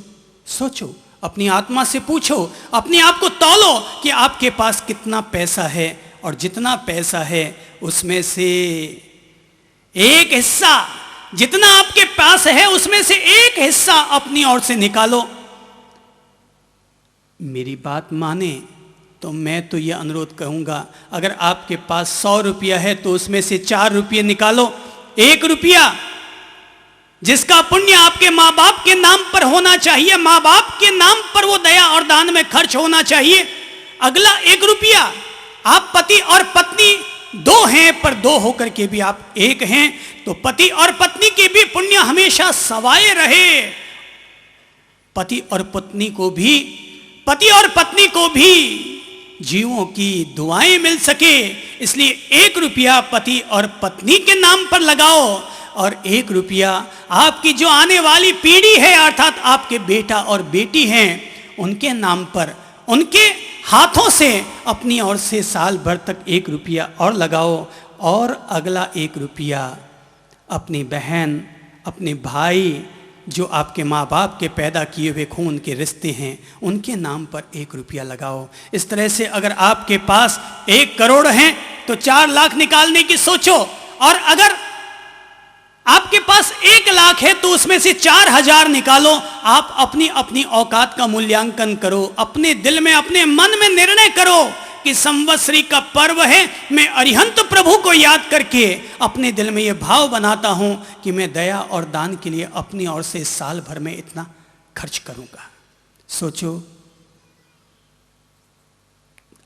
Speaker 1: सोचो, अपनी आत्मा से पूछो, अपने आप को तौलो कि आपके पास कितना पैसा है और जितना पैसा है उसमें से एक हिस्सा, जितना आपके पास है उसमें से एक हिस्सा अपनी ओर से निकालो। मेरी बात माने तो मैं तो यह अनुरोध कहूंगा, अगर आपके पास 100 रुपया है तो उसमें से 4 रुपये निकालो, 1 रुपया जिसका पुण्य आपके माँ बाप के नाम पर होना चाहिए, माँ बाप के नाम पर वो दया और दान में खर्च होना चाहिए। अगला 1 रुपया, आप पति और पत्नी 2 हैं पर 2 होकर के भी आप 1 हैं, तो पति और पत्नी के भी पुण्य हमेशा सवाए रहे। पति और पत्नी को भी जीवों की दुआएं मिल सके, इसलिए 1 रुपया पति और पत्नी के नाम पर लगाओ और 1 रुपया आपकी जो आने वाली पीढ़ी है अर्थात आपके बेटा और बेटी हैं उनके नाम पर, उनके हाथों से अपनी ओर से साल भर तक 1 रुपया और लगाओ। और अगला 1 रुपया अपनी बहन, अपने भाई, जो आपके माँ बाप के पैदा किए हुए खून के रिश्ते हैं उनके नाम पर 1 रुपया लगाओ। इस तरह से अगर आपके पास 1 करोड़ हैं तो 4 लाख निकालने की सोचो, और अगर आपके पास 1 लाख है तो उसमें से 4,000 निकालो। आप अपनी अपनी औकात का मूल्यांकन करो, अपने दिल में, अपने मन में निर्णय करो कि संवत्सरी का पर्व है, मैं अरिहंत प्रभु को याद करके अपने दिल में यह भाव बनाता हूं कि मैं दया और दान के लिए अपनी ओर से साल भर में इतना खर्च करूंगा। सोचो,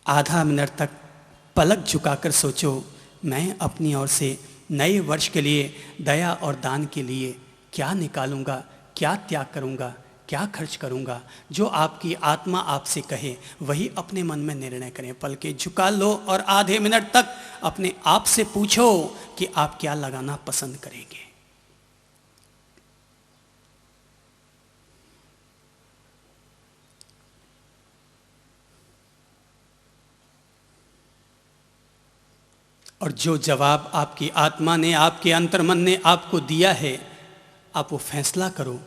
Speaker 1: आधा मिनट तक पलक झुकाकर सोचो, मैं अपनी ओर से नए वर्ष के लिए दया और दान के लिए क्या निकालूंगा, क्या त्याग करूंगा, क्या खर्च करूंगा। जो आपकी आत्मा आपसे कहे वही अपने मन में निर्णय करें। पल के झुका लो और आधे मिनट तक अपने आप से पूछो कि आप क्या लगाना पसंद करेंगे। और जो जवाब आपकी आत्मा ने, आपके अंतर्मन ने आपको दिया है, आप वो फैसला करो।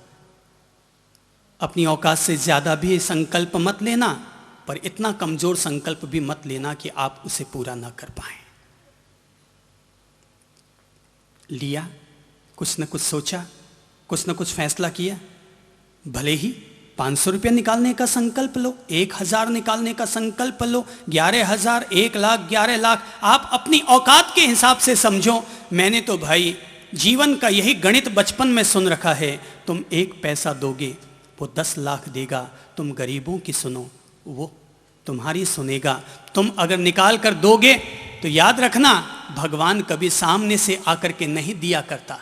Speaker 1: अपनी औकात से ज़्यादा भी संकल्प मत लेना, पर इतना कमज़ोर संकल्प भी मत लेना कि आप उसे पूरा ना कर पाएं। लिया, कुछ न कुछ सोचा, कुछ न कुछ फैसला किया, भले ही 500 रुपये निकालने का संकल्प लो, 1,000 निकालने का संकल्प लो, 11,000, 1 लाख, 11 लाख, आप अपनी औकात के हिसाब से समझो। मैंने तो भाई जीवन का यही गणित बचपन में सुन रखा है, तुम 1 पैसा दोगे वो 10 लाख देगा, तुम गरीबों की सुनो वो तुम्हारी सुनेगा। तुम अगर निकाल कर दोगे तो याद रखना, भगवान कभी सामने से आकर के नहीं दिया करता,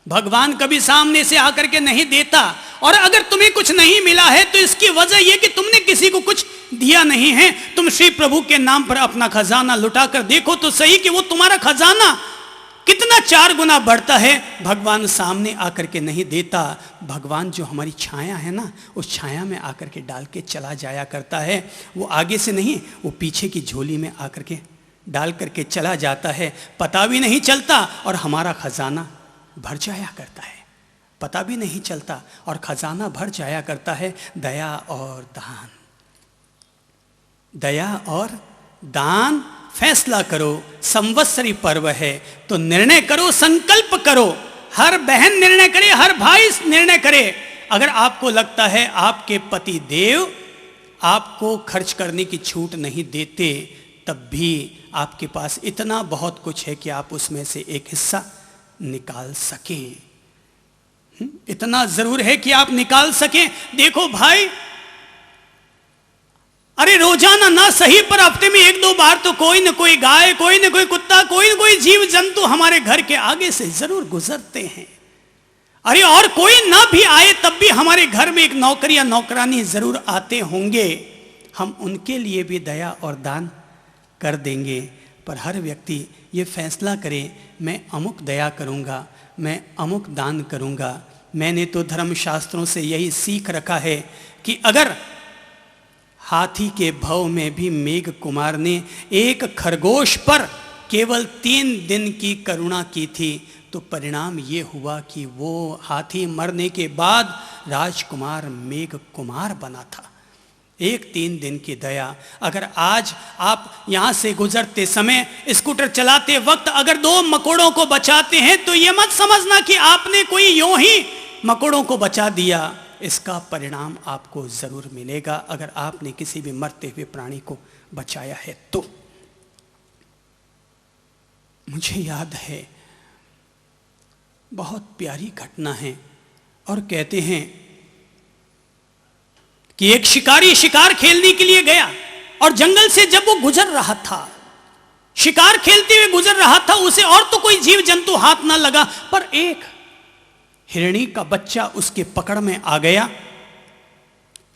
Speaker 1: भगवान कभी सामने से आकर के नहीं देता। और अगर तुम्हें कुछ नहीं मिला है तो इसकी वजह यह कि तुमने किसी को कुछ दिया नहीं है। तुम श्री प्रभु के नाम पर अपना खजाना लुटा कर देखो तो सही कि वो तुम्हारा खजाना कितना 4 गुना बढ़ता है। भगवान सामने आकर के नहीं देता, भगवान जो हमारी छाया है ना, उस छाया में आकर के डाल के चला जाया करता है। वो आगे से नहीं, वो पीछे की झोली में आकर के डाल करके चला जाता है, पता भी नहीं चलता और हमारा खजाना भर जाया करता है, पता भी नहीं चलता और खजाना भर जाया करता है। दया और दान, दया और दान, फैसला करो। संवत्सरी पर्व है तो निर्णय करो, संकल्प करो। हर बहन निर्णय करे, हर भाई निर्णय करे। अगर आपको लगता है आपके पति देव आपको खर्च करने की छूट नहीं देते, तब भी आपके पास इतना बहुत कुछ है कि आप उसमें से एक हिस्सा निकाल सकें। इतना जरूर है कि आप निकाल सकें। देखो भाई, अरे रोजाना ना सही पर हफ्ते में 1-2 बार तो कोई न कोई गाय, कोई न कोई कुत्ता, कोई न कोई जीव जंतु हमारे घर के आगे से जरूर गुजरते हैं। अरे और कोई ना भी आए तब भी हमारे घर में एक नौकर या नौकरानी जरूर आते होंगे, हम उनके लिए भी दया और दान कर देंगे। पर हर व्यक्ति ये फैसला करे, मैं अमुक दया करूँगा, मैं अमुक दान करूँगा। मैंने तो धर्मशास्त्रों से यही सीख रखा है कि अगर हाथी के भव में भी मेघ कुमार ने एक खरगोश पर केवल 3 दिन की करुणा की थी, तो परिणाम ये हुआ कि वो हाथी मरने के बाद राजकुमार मेघ कुमार बना था। 3 दिन की दया। अगर आज आप यहाँ से गुजरते समय स्कूटर चलाते वक्त अगर 2 मकोड़ों को बचाते हैं तो ये मत समझना कि आपने कोई यूं ही मकोड़ों को बचा दिया। इसका परिणाम आपको जरूर मिलेगा अगर आपने किसी भी मरते हुए प्राणी को बचाया है तो। मुझे याद है, बहुत प्यारी घटना है। और कहते हैं कि एक शिकारी शिकार खेलने के लिए गया और जंगल से जब वो गुजर रहा था, शिकार खेलते हुए गुजर रहा था, उसे और तो कोई जीव जंतु हाथ ना लगा, पर एक हिरणी का बच्चा उसके पकड़ में आ गया।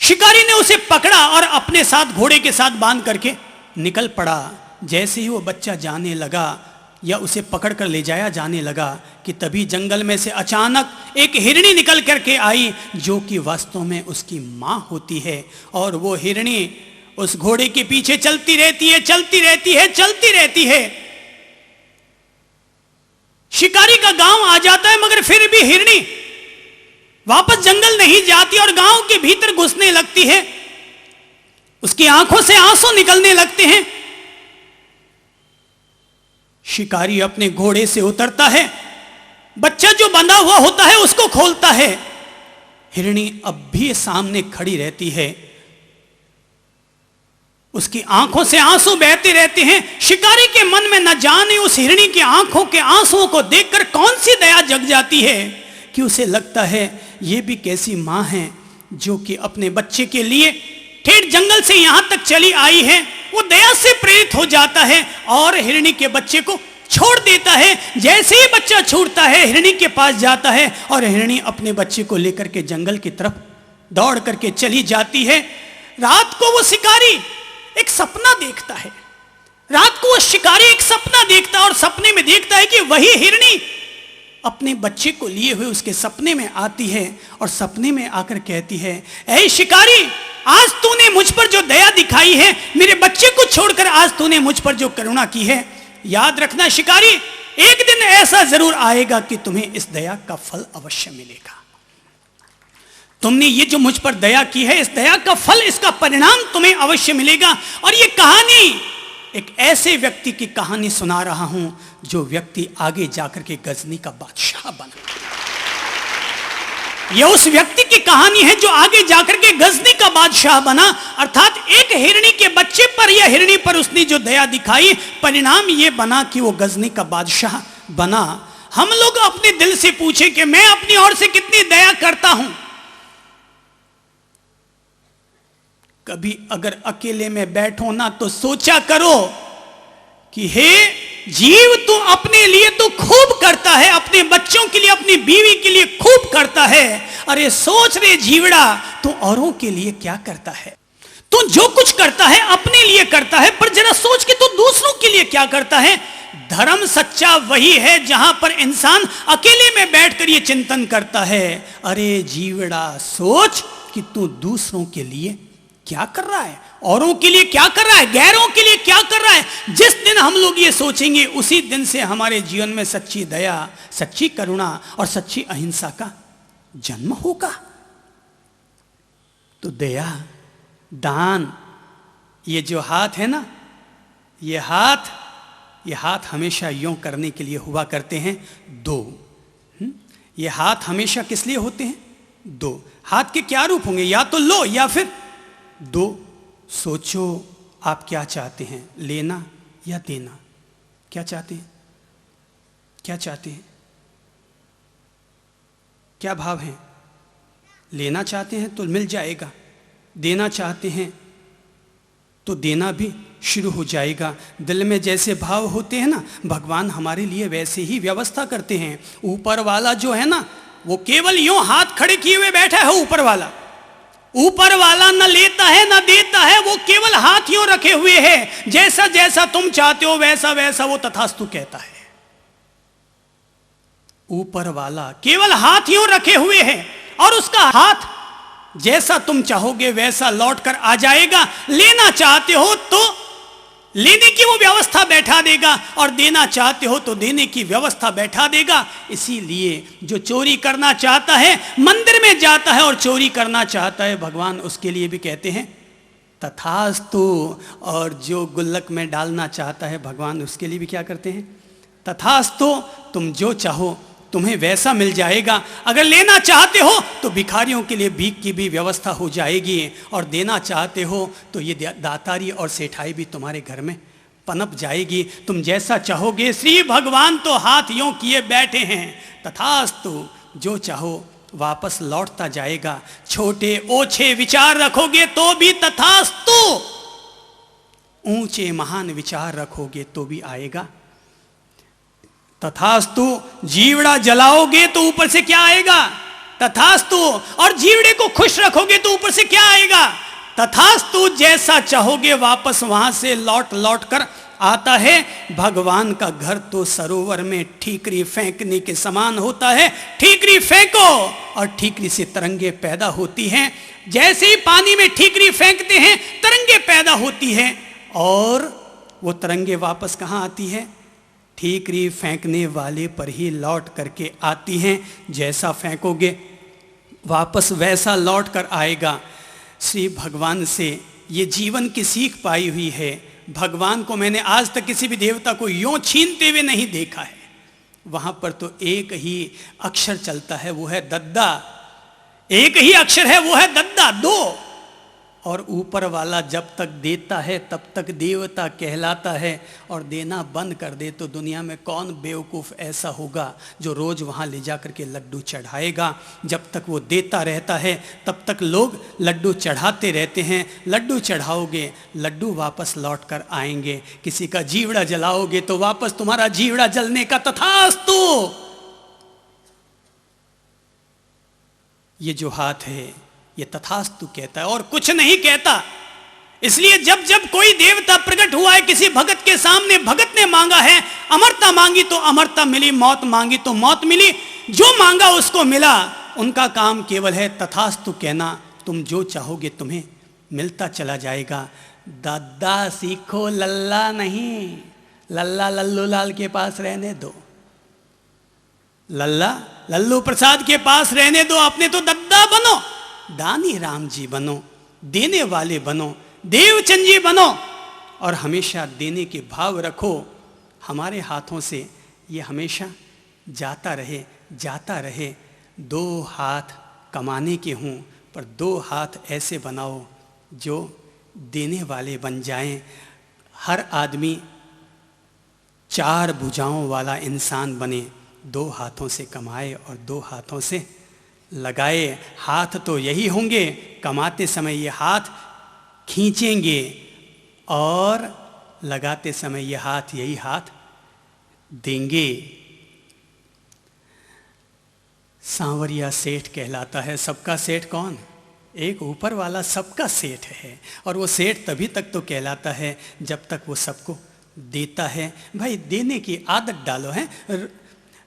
Speaker 1: शिकारी ने उसे पकड़ा और अपने साथ घोड़े के साथ बांध करके निकल पड़ा। जैसे ही वो बच्चा जाने लगा या उसे पकड़कर ले जाया जाने लगा कि तभी जंगल में से अचानक एक हिरणी निकल करके आई, जो कि वास्तव में उसकी मां होती है। और वो हिरणी उस घोड़े के पीछे चलती रहती है, चलती रहती है, चलती रहती है। शिकारी का गांव आ जाता है, मगर फिर भी हिरणी वापस जंगल नहीं जाती और गांव के भीतर घुसने लगती है। उसकी आंखों से आंसू निकलने लगते हैं। शिकारी अपने घोड़े से उतरता है, बच्चा जो बंधा हुआ होता है उसको खोलता है। हिरणी अब भी सामने खड़ी रहती है, उसकी आंखों से आंसू बहते रहते हैं। शिकारी के मन में न जाने उस हिरणी की आंखों के आंसुओं को देखकर कौन सी दया जग जाती है कि उसे लगता है ये भी कैसी मां है जो कि अपने बच्चे के लिए ठेठ जंगल से यहां तक चली आई है। वो दया से प्रेरित हो जाता है और हिरणी के बच्चे को छोड़ देता है। जैसे ही बच्चा छूटता है, हिरणी के पास जाता है और हिरणी अपने बच्चे को लेकर के जंगल की तरफ दौड़ करके चली जाती है। रात को वो शिकारी एक सपना देखता है। रात को वो शिकारी एक सपना देखता है और सपने में देखता है कि वही हिरणी अपने बच्चे को लिए हुए उसके सपने में आती है और सपने में आकर कहती है, ऐ शिकारी, आज तूने मुझ पर जो दया दिखाई है, मेरे बच्चे को छोड़कर आज तूने मुझ पर जो करुणा की है, याद रखना शिकारी, एक दिन ऐसा जरूर आएगा कि तुम्हें इस दया का फल अवश्य मिलेगा। तुमने ये जो मुझ पर दया की है, इस दया का फल, इसका परिणाम तुम्हें अवश्य मिलेगा। और ये कहानी एक ऐसे व्यक्ति की कहानी सुना रहा हूं जो व्यक्ति आगे जाकर के गजनी का बादशाह बना। यह उस व्यक्ति की कहानी है जो आगे जाकर के गजनी का बादशाह बना। अर्थात एक हिरणी के बच्चे पर या हिरणी पर उसने जो दया दिखाई, परिणाम यह बना कि वो गजनी का बादशाह बना। हम लोग अपने दिल से पूछे कि मैं अपनी ओर से कितनी दया करता हूं। कभी अगर अकेले में बैठो ना तो सोचा करो कि हे जीव, तू अपने लिए तो खूब करता है, अपने बच्चों के लिए, अपनी बीवी के लिए खूब करता है। अरे सोच रे जीवड़ा, तू औरों के लिए क्या करता है? तू जो कुछ करता है अपने लिए करता है, पर जरा सोच के तू दूसरों के लिए क्या करता है। धर्म सच्चा वही है जहां पर इंसान अकेले में बैठकर ये चिंतन करता है, अरे जीवड़ा सोच कि तू दूसरों के लिए क्या कर रहा है, औरों के लिए क्या कर रहा है, गैरों के लिए क्या कर रहा है। जिस दिन हम लोग ये सोचेंगे, उसी दिन से हमारे जीवन में सच्ची दया, सच्ची करुणा और सच्ची अहिंसा का जन्म होगा। तो दया, दान, ये जो हाथ है ना, ये हाथ हमेशा यूं करने के लिए हुआ करते हैं दो। ये हाथ हमेशा किस लिए होते हैं? दो। हाथ के क्या रूप होंगे? या तो लो या फिर दो। सोचो आप क्या चाहते हैं, लेना या देना? क्या चाहते हैं? क्या चाहते हैं? क्या भाव है? लेना चाहते हैं तो मिल जाएगा, देना चाहते हैं तो देना भी शुरू हो जाएगा। दिल में जैसे भाव होते हैं ना, भगवान हमारे लिए वैसे ही व्यवस्था करते हैं। ऊपर वाला जो है ना, वो केवल यूं हाथ खड़े किए हुए बैठा है। ऊपर वाला न लेता है न देता है, वो केवल हाथ यूं रखे हुए है। जैसा जैसा तुम चाहते हो वैसा वैसा वो तथास्तु कहता है। ऊपर वाला केवल हाथ यूं रखे हुए है और उसका हाथ जैसा तुम चाहोगे वैसा लौट कर आ जाएगा। लेना चाहते हो तो लेने की वो व्यवस्था बैठा देगा और देना चाहते हो तो देने की व्यवस्था बैठा देगा। इसीलिए जो चोरी करना चाहता है, मंदिर में जाता है और चोरी करना चाहता है, भगवान उसके लिए भी कहते हैं तथास्तु। और जो गुल्लक में डालना चाहता है, भगवान उसके लिए भी क्या करते हैं? तथास्तु। तुम जो चाहो तुम्हें वैसा मिल जाएगा। अगर लेना चाहते हो तो भिखारियों के लिए भीख की भी व्यवस्था हो जाएगी, और देना चाहते हो तो ये दातारी और सेठाई भी तुम्हारे घर में पनप जाएगी। तुम जैसा चाहोगे। श्री भगवान तो हाथ यों किए बैठे हैं, तथास्तु, जो चाहो वापस लौटता जाएगा। छोटे ओछे विचार रखोगे तो भी तथास्तु, ऊंचे महान विचार रखोगे तो भी आएगा तथास्तु। जीवड़ा जलाओगे तो ऊपर से क्या आएगा? तथास्तु। और जीवड़े को खुश रखोगे तो ऊपर से क्या आएगा? तथास्तु। जैसा चाहोगे वापस वहां से लौट लौट कर आता है। भगवान का घर तो सरोवर में ठीकरी फेंकने के समान होता है। ठीकरी फेंको और ठीकरी से तरंगे पैदा होती हैं। जैसे ही पानी में ठीकरी फेंकते हैं तरंगे पैदा होती हैं और वो तरंगे वापस कहाँ आती है? ठीकरी फेंकने वाले पर ही लौट करके आती हैं। जैसा फेंकोगे वापस वैसा लौट कर आएगा। श्री भगवान से ये जीवन की सीख पाई हुई है। भगवान को मैंने आज तक किसी भी देवता को यूं छीनते हुए नहीं देखा है। वहां पर तो एक ही अक्षर चलता है, वो है दद्दा। एक ही अक्षर है, वो है दद्दा, दो। और ऊपर वाला जब तक देता है तब तक देवता कहलाता है, और देना बंद कर दे तो दुनिया में कौन बेवकूफ़ ऐसा होगा जो रोज़ वहाँ ले जा करके लड्डू चढ़ाएगा। जब तक वो देता रहता है तब तक लोग लड्डू चढ़ाते रहते हैं। लड्डू चढ़ाओगे लड्डू वापस लौट कर आएंगे। किसी का जीवड़ा जलाओगे तो वापस तुम्हारा जीवड़ा जलने का तथास्तु। ये जो हाथ है ये तथास्तु कहता है और कुछ नहीं कहता। इसलिए जब जब कोई देवता प्रकट हुआ है किसी भगत के सामने, भगत ने मांगा है अमरता, मांगी तो अमरता मिली, मौत मांगी तो मौत मिली, जो मांगा उसको मिला। उनका काम केवल है तथास्तु कहना। तुम जो चाहोगे तुम्हें मिलता चला जाएगा। दादा सीखो लल्ला नहीं, लल्ला लल्लू लाल के पास रहने दो, लल्ला लल्लू प्रसाद के पास रहने दो। अपने तो दद्दा बनो, दानी राम जी बनो, देने वाले बनो, देवचंद जी बनो और हमेशा देने के भाव रखो। हमारे हाथों से ये हमेशा जाता रहे, जाता रहे। दो हाथ कमाने के हों पर दो हाथ ऐसे बनाओ जो देने वाले बन जाएं। हर आदमी चार भुजाओं वाला इंसान बने, दो हाथों से कमाए और दो हाथों से लगाए। हाथ तो यही होंगे, कमाते समय ये हाथ खींचेंगे और लगाते समय ये हाथ यही हाथ देंगे। सांवरिया सेठ कहलाता है। सबका सेठ कौन? एक ऊपर वाला सबका सेठ है। और वो सेठ तभी तक तो कहलाता है जब तक वो सबको देता है। भाई देने की आदत डालो है,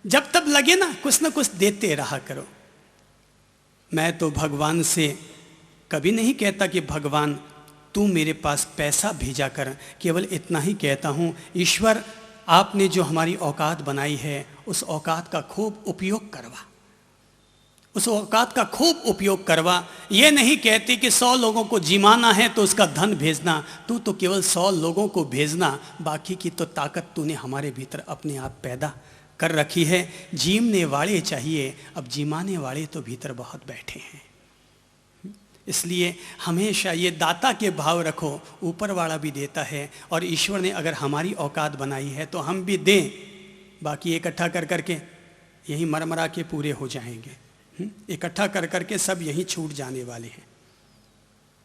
Speaker 1: जब तब लगे ना कुछ देते रहा करो। मैं तो भगवान से कभी नहीं कहता कि भगवान तू मेरे पास पैसा भेजा कर, केवल इतना ही कहता हूँ ईश्वर आपने जो हमारी औकात बनाई है उस औकात का खूब उपयोग करवा, उस औकात का खूब उपयोग करवा। ये नहीं कहती कि 100 लोगों को जिमाना है तो उसका धन भेजना, तू तो केवल 100 लोगों को भेजना, बाकी की तो ताकत तूने हमारे भीतर अपने आप पैदा कर रखी है। जीमने वाले चाहिए, अब जिमाने वाले तो भीतर बहुत बैठे हैं। इसलिए हमेशा ये दाता के भाव रखो। ऊपर वाला भी देता है और ईश्वर ने अगर हमारी औकात बनाई है तो हम भी दें, बाकी इकट्ठा कर करके यही मरमरा के पूरे हो जाएंगे। इकट्ठा कर करके सब यहीं छूट जाने वाले हैं।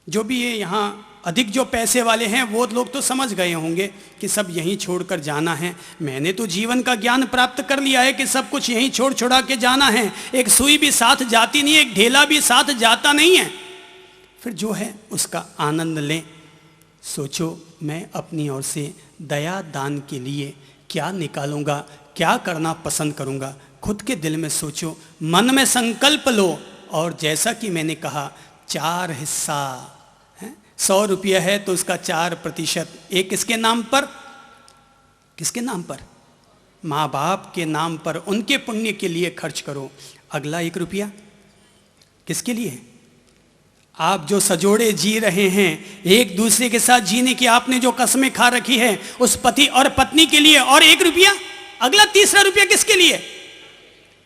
Speaker 1: जो भी ये यहाँ अधिक जो पैसे वाले हैं वो लोग तो समझ गए होंगे कि सब यहीं छोड़कर जाना है। मैंने तो जीवन का ज्ञान प्राप्त कर लिया है कि सब कुछ यहीं छोड़ छुड़ा के जाना है। एक सुई भी साथ जाती नहीं, एक ढेला भी साथ जाता नहीं है। फिर जो है उसका आनंद लें। सोचो मैं अपनी ओर से दया दान के लिए क्या निकालूंगा, क्या करना पसंद करूंगा। खुद के दिल में सोचो, मन में संकल्प लो और जैसा कि मैंने कहा 4 हिस्सा है। 100 रुपया है तो उसका 4% एक किसके नाम पर? किसके नाम पर? माँ बाप के नाम पर, उनके पुण्य के लिए खर्च करो। अगला 1 रुपया किसके लिए? आप जो सजोड़े जी रहे हैं, एक दूसरे के साथ जीने की आपने जो कस्में खा रखी है, उस पति और पत्नी के लिए और 1 रुपया। अगला 3रा रुपया किसके लिए?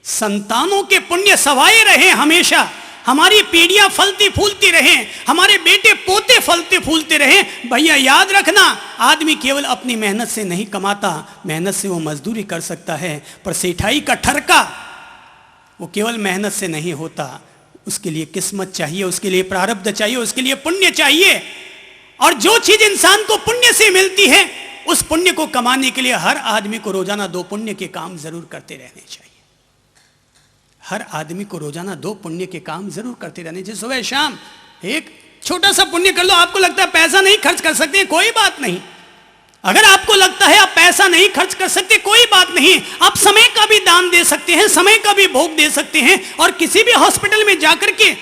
Speaker 1: संतानों के पुण्य सवाए रहे, हमेशा हमारी पीढ़ियां फलती फूलती रहें, हमारे बेटे पोते फलते फूलते रहें। भैया याद रखना, आदमी केवल अपनी मेहनत से नहीं कमाता, मेहनत से वो मजदूरी कर सकता है, पर सेठाई का ठरका वो केवल मेहनत से नहीं होता, उसके लिए किस्मत चाहिए, उसके लिए प्रारब्ध चाहिए, उसके लिए पुण्य चाहिए। और जो चीज इंसान को पुण्य से मिलती है, उस पुण्य को कमाने के लिए हर आदमी को रोजाना 2 पुण्य के काम जरूर करते रहने चाहिए। हर आदमी को रोजाना 2 पुण्य के काम जरूर करते रहने चाहिए। सुबह शाम एक छोटा सा पुण्य कर लो। आपको लगता है पैसा नहीं खर्च कर सकते, कोई बात नहीं। अगर आपको लगता है आप पैसा नहीं खर्च कर सकते, कोई बात नहीं, आप समय का भी दान दे सकते हैं, समय का भी भोग दे सकते हैं। और किसी भी हॉस्पिटल में जाकर के,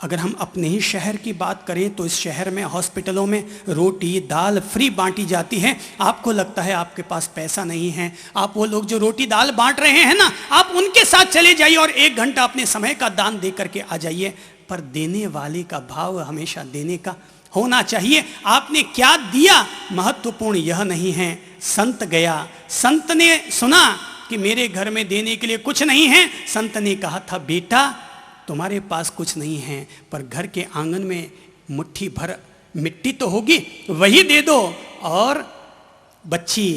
Speaker 1: अगर हम अपने ही शहर की बात करें तो इस शहर में हॉस्पिटलों में रोटी दाल फ्री बांटी जाती है। आपको लगता है आपके पास पैसा नहीं है, आप वो लोग जो रोटी दाल बांट रहे हैं ना, आप उनके साथ चले जाइए और 1 घंटा अपने समय का दान दे करके आ जाइए। पर देने वाले का भाव हमेशा देने का होना चाहिए। आपने क्या दिया महत्वपूर्ण यह नहीं है। संत गया, संत ने सुना कि मेरे घर में देने के लिए कुछ नहीं है। संत ने कहा था, बेटा तुम्हारे पास कुछ नहीं है, पर घर के आंगन में मुट्ठी भर मिट्टी तो होगी, वही दे दो। और बच्ची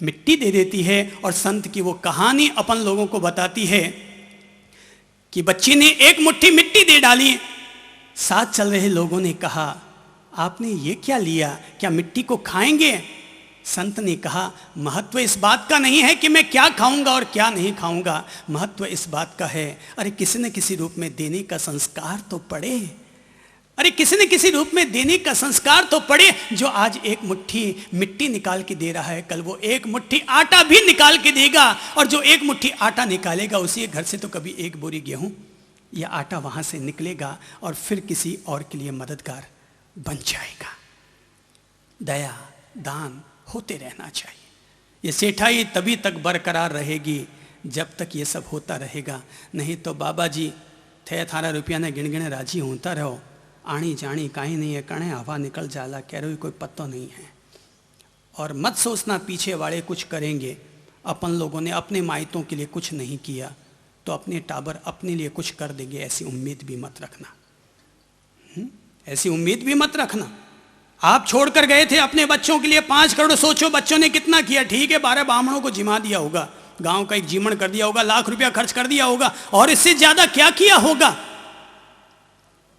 Speaker 1: मिट्टी दे देती है। और संत की वो कहानी अपन लोगों को बताती है कि बच्ची ने 1 मुट्ठी मिट्टी दे डाली। साथ चल रहे लोगों ने कहा, आपने ये क्या लिया, क्या मिट्टी को खाएंगे? संत ने कहा, महत्व इस बात का नहीं है कि मैं क्या खाऊंगा और क्या नहीं खाऊंगा, महत्व इस बात का है, अरे किसी न किसी रूप में देने का संस्कार तो पड़े। अरे किसी न किसी रूप में देने का संस्कार तो पड़े। जो आज 1 मुट्ठी मिट्टी निकाल के दे रहा है, कल वो 1 मुट्ठी आटा भी निकाल के देगा। और जो 1 मुट्ठी आटा निकालेगा, उसी घर से तो कभी 1 बोरी गेहूं या आटा वहां से निकलेगा और फिर किसी और के लिए मददगार बन जाएगा। दया दान होते रहना चाहिए। ये सेठाई तभी तक बरकरार रहेगी जब तक ये सब होता रहेगा। नहीं तो बाबा जी थे थारा रुपया ने गिण गिण राजी होता रहो, आणी जानी काहीं नहीं है, कणे हवा निकल जाला, कह रही कोई पत्तो नहीं है। और मत सोचना पीछे वाले कुछ करेंगे। अपन लोगों ने अपने मायतों के लिए कुछ नहीं किया तो अपने टाबर अपने लिए कुछ कर देंगे, ऐसी उम्मीद भी मत रखना। ऐसी उम्मीद भी मत रखना। आप छोड़कर गए थे अपने बच्चों के लिए 5 करोड़, सोचो बच्चों ने कितना किया। ठीक है, 12 ब्राह्मणों को जिमा दिया होगा, गांव का एक जीमण कर दिया होगा, लाख रुपया खर्च कर दिया होगा, और इससे ज्यादा क्या किया होगा।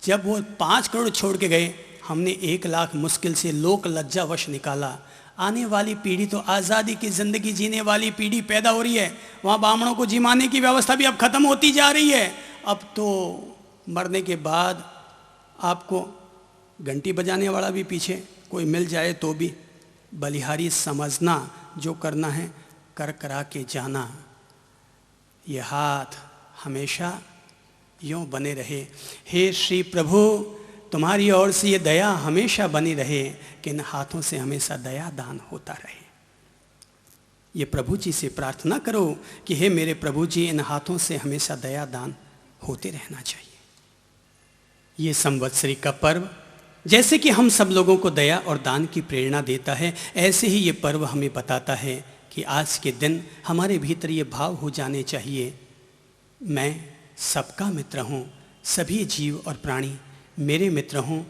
Speaker 1: जब वो 5 करोड़ छोड़ के गए, हमने 1 लाख मुश्किल से लोक लज्जावश निकाला। आने वाली पीढ़ी तो आज़ादी की जिंदगी जीने वाली पीढ़ी पैदा हो रही है। वहाँ ब्राह्मणों को जिमाने की व्यवस्था भी अब खत्म होती जा रही है। अब तो मरने के बाद आपको घंटी बजाने वाला भी पीछे कोई मिल जाए तो भी बलिहारी समझना, जो करना है कर करा के जाना। ये हाथ हमेशा यूँ बने रहे। हे श्री प्रभु, तुम्हारी ओर से ये दया हमेशा बनी रहे कि इन हाथों से हमेशा दया दान होता रहे। ये प्रभु जी से प्रार्थना करो कि हे मेरे प्रभु जी, इन हाथों से हमेशा दया दान होते रहना चाहिए। ये संवत्सरी का पर्व जैसे कि हम सब लोगों को दया और दान की प्रेरणा देता है, ऐसे ही ये पर्व हमें बताता है कि आज के दिन हमारे भीतर ये भाव हो जाने चाहिए, मैं सबका मित्र हूँ, सभी जीव और प्राणी मेरे मित्र हों।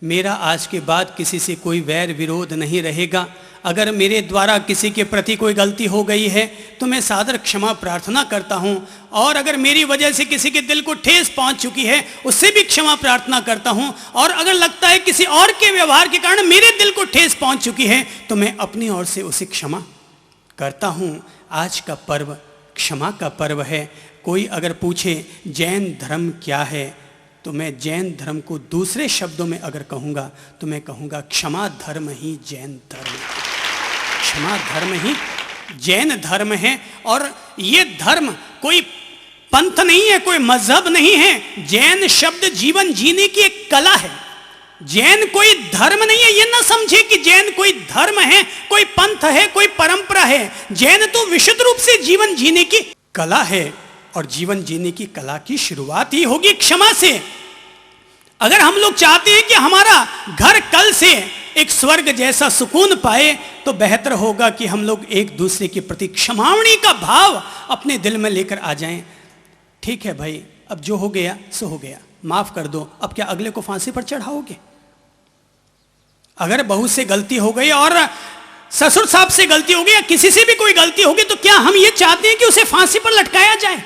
Speaker 1: मेरा आज के बाद किसी से कोई वैर विरोध नहीं रहेगा। अगर मेरे द्वारा किसी के प्रति कोई गलती हो गई है तो मैं सादर क्षमा प्रार्थना करता हूँ, और अगर मेरी वजह से किसी के दिल को ठेस पहुँच चुकी है उससे भी क्षमा प्रार्थना करता हूँ, और अगर लगता है किसी और के व्यवहार के कारण मेरे दिल को ठेस पहुँच चुकी है तो मैं अपनी ओर से उसे क्षमा करता हूँ। आज का पर्व क्षमा का पर्व है। कोई अगर पूछे जैन धर्म क्या है, तो मैं जैन धर्म को दूसरे शब्दों में अगर कहूँगा तो मैं कहूँगा क्षमा धर्म ही जैन धर्म है। क्षमा धर्म ही जैन धर्म है। और ये धर्म कोई पंथ नहीं है, कोई मजहब नहीं है। जैन शब्द जीवन जीने की एक कला है। जैन कोई धर्म नहीं है। ये ना समझे कि जैन कोई धर्म है, कोई पंथ है, कोई परंपरा है। जैन तो विशुद्ध रूप से जीवन जीने की कला है, और जीवन जीने की कला की शुरुआत ही होगी क्षमा से। अगर हम लोग चाहते हैं कि हमारा घर कल से एक स्वर्ग जैसा सुकून पाए, तो बेहतर होगा कि हम लोग एक दूसरे के प्रति क्षमावणी का भाव अपने दिल में लेकर आ जाएं। ठीक है भाई, अब जो हो गया सो हो गया, माफ कर दो। अब क्या अगले को फांसी पर चढ़ाओगे? अगर बहू से गलती हो गई और ससुर साहब से गलती होगी या किसी से भी कोई गलती होगी तो क्या हम ये चाहते हैं कि उसे फांसी पर लटकाया जाए?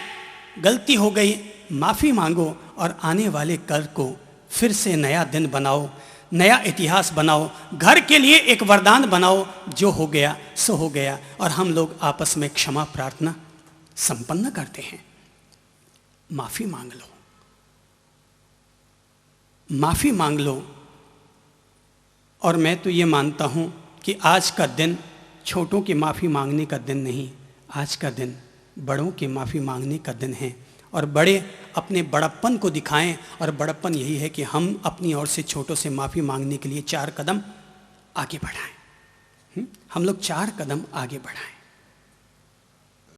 Speaker 1: गलती हो गई, माफी मांगो और आने वाले कल को फिर से नया दिन बनाओ, नया इतिहास बनाओ, घर के लिए एक वरदान बनाओ। जो हो गया सो हो गया, और हम लोग आपस में क्षमा प्रार्थना संपन्न करते हैं। माफी मांग लो, माफी मांग लो। और मैं तो ये मानता हूं कि आज का दिन छोटों की माफी मांगने का दिन नहीं, आज का दिन बड़ों की माफी मांगने का दिन है। और बड़े अपने बड़प्पन को दिखाएं, और बड़प्पन यही है कि हम अपनी ओर से छोटों से माफी मांगने के लिए 4 कदम आगे बढ़ाएं। हम लोग 4 कदम आगे बढ़ाएं।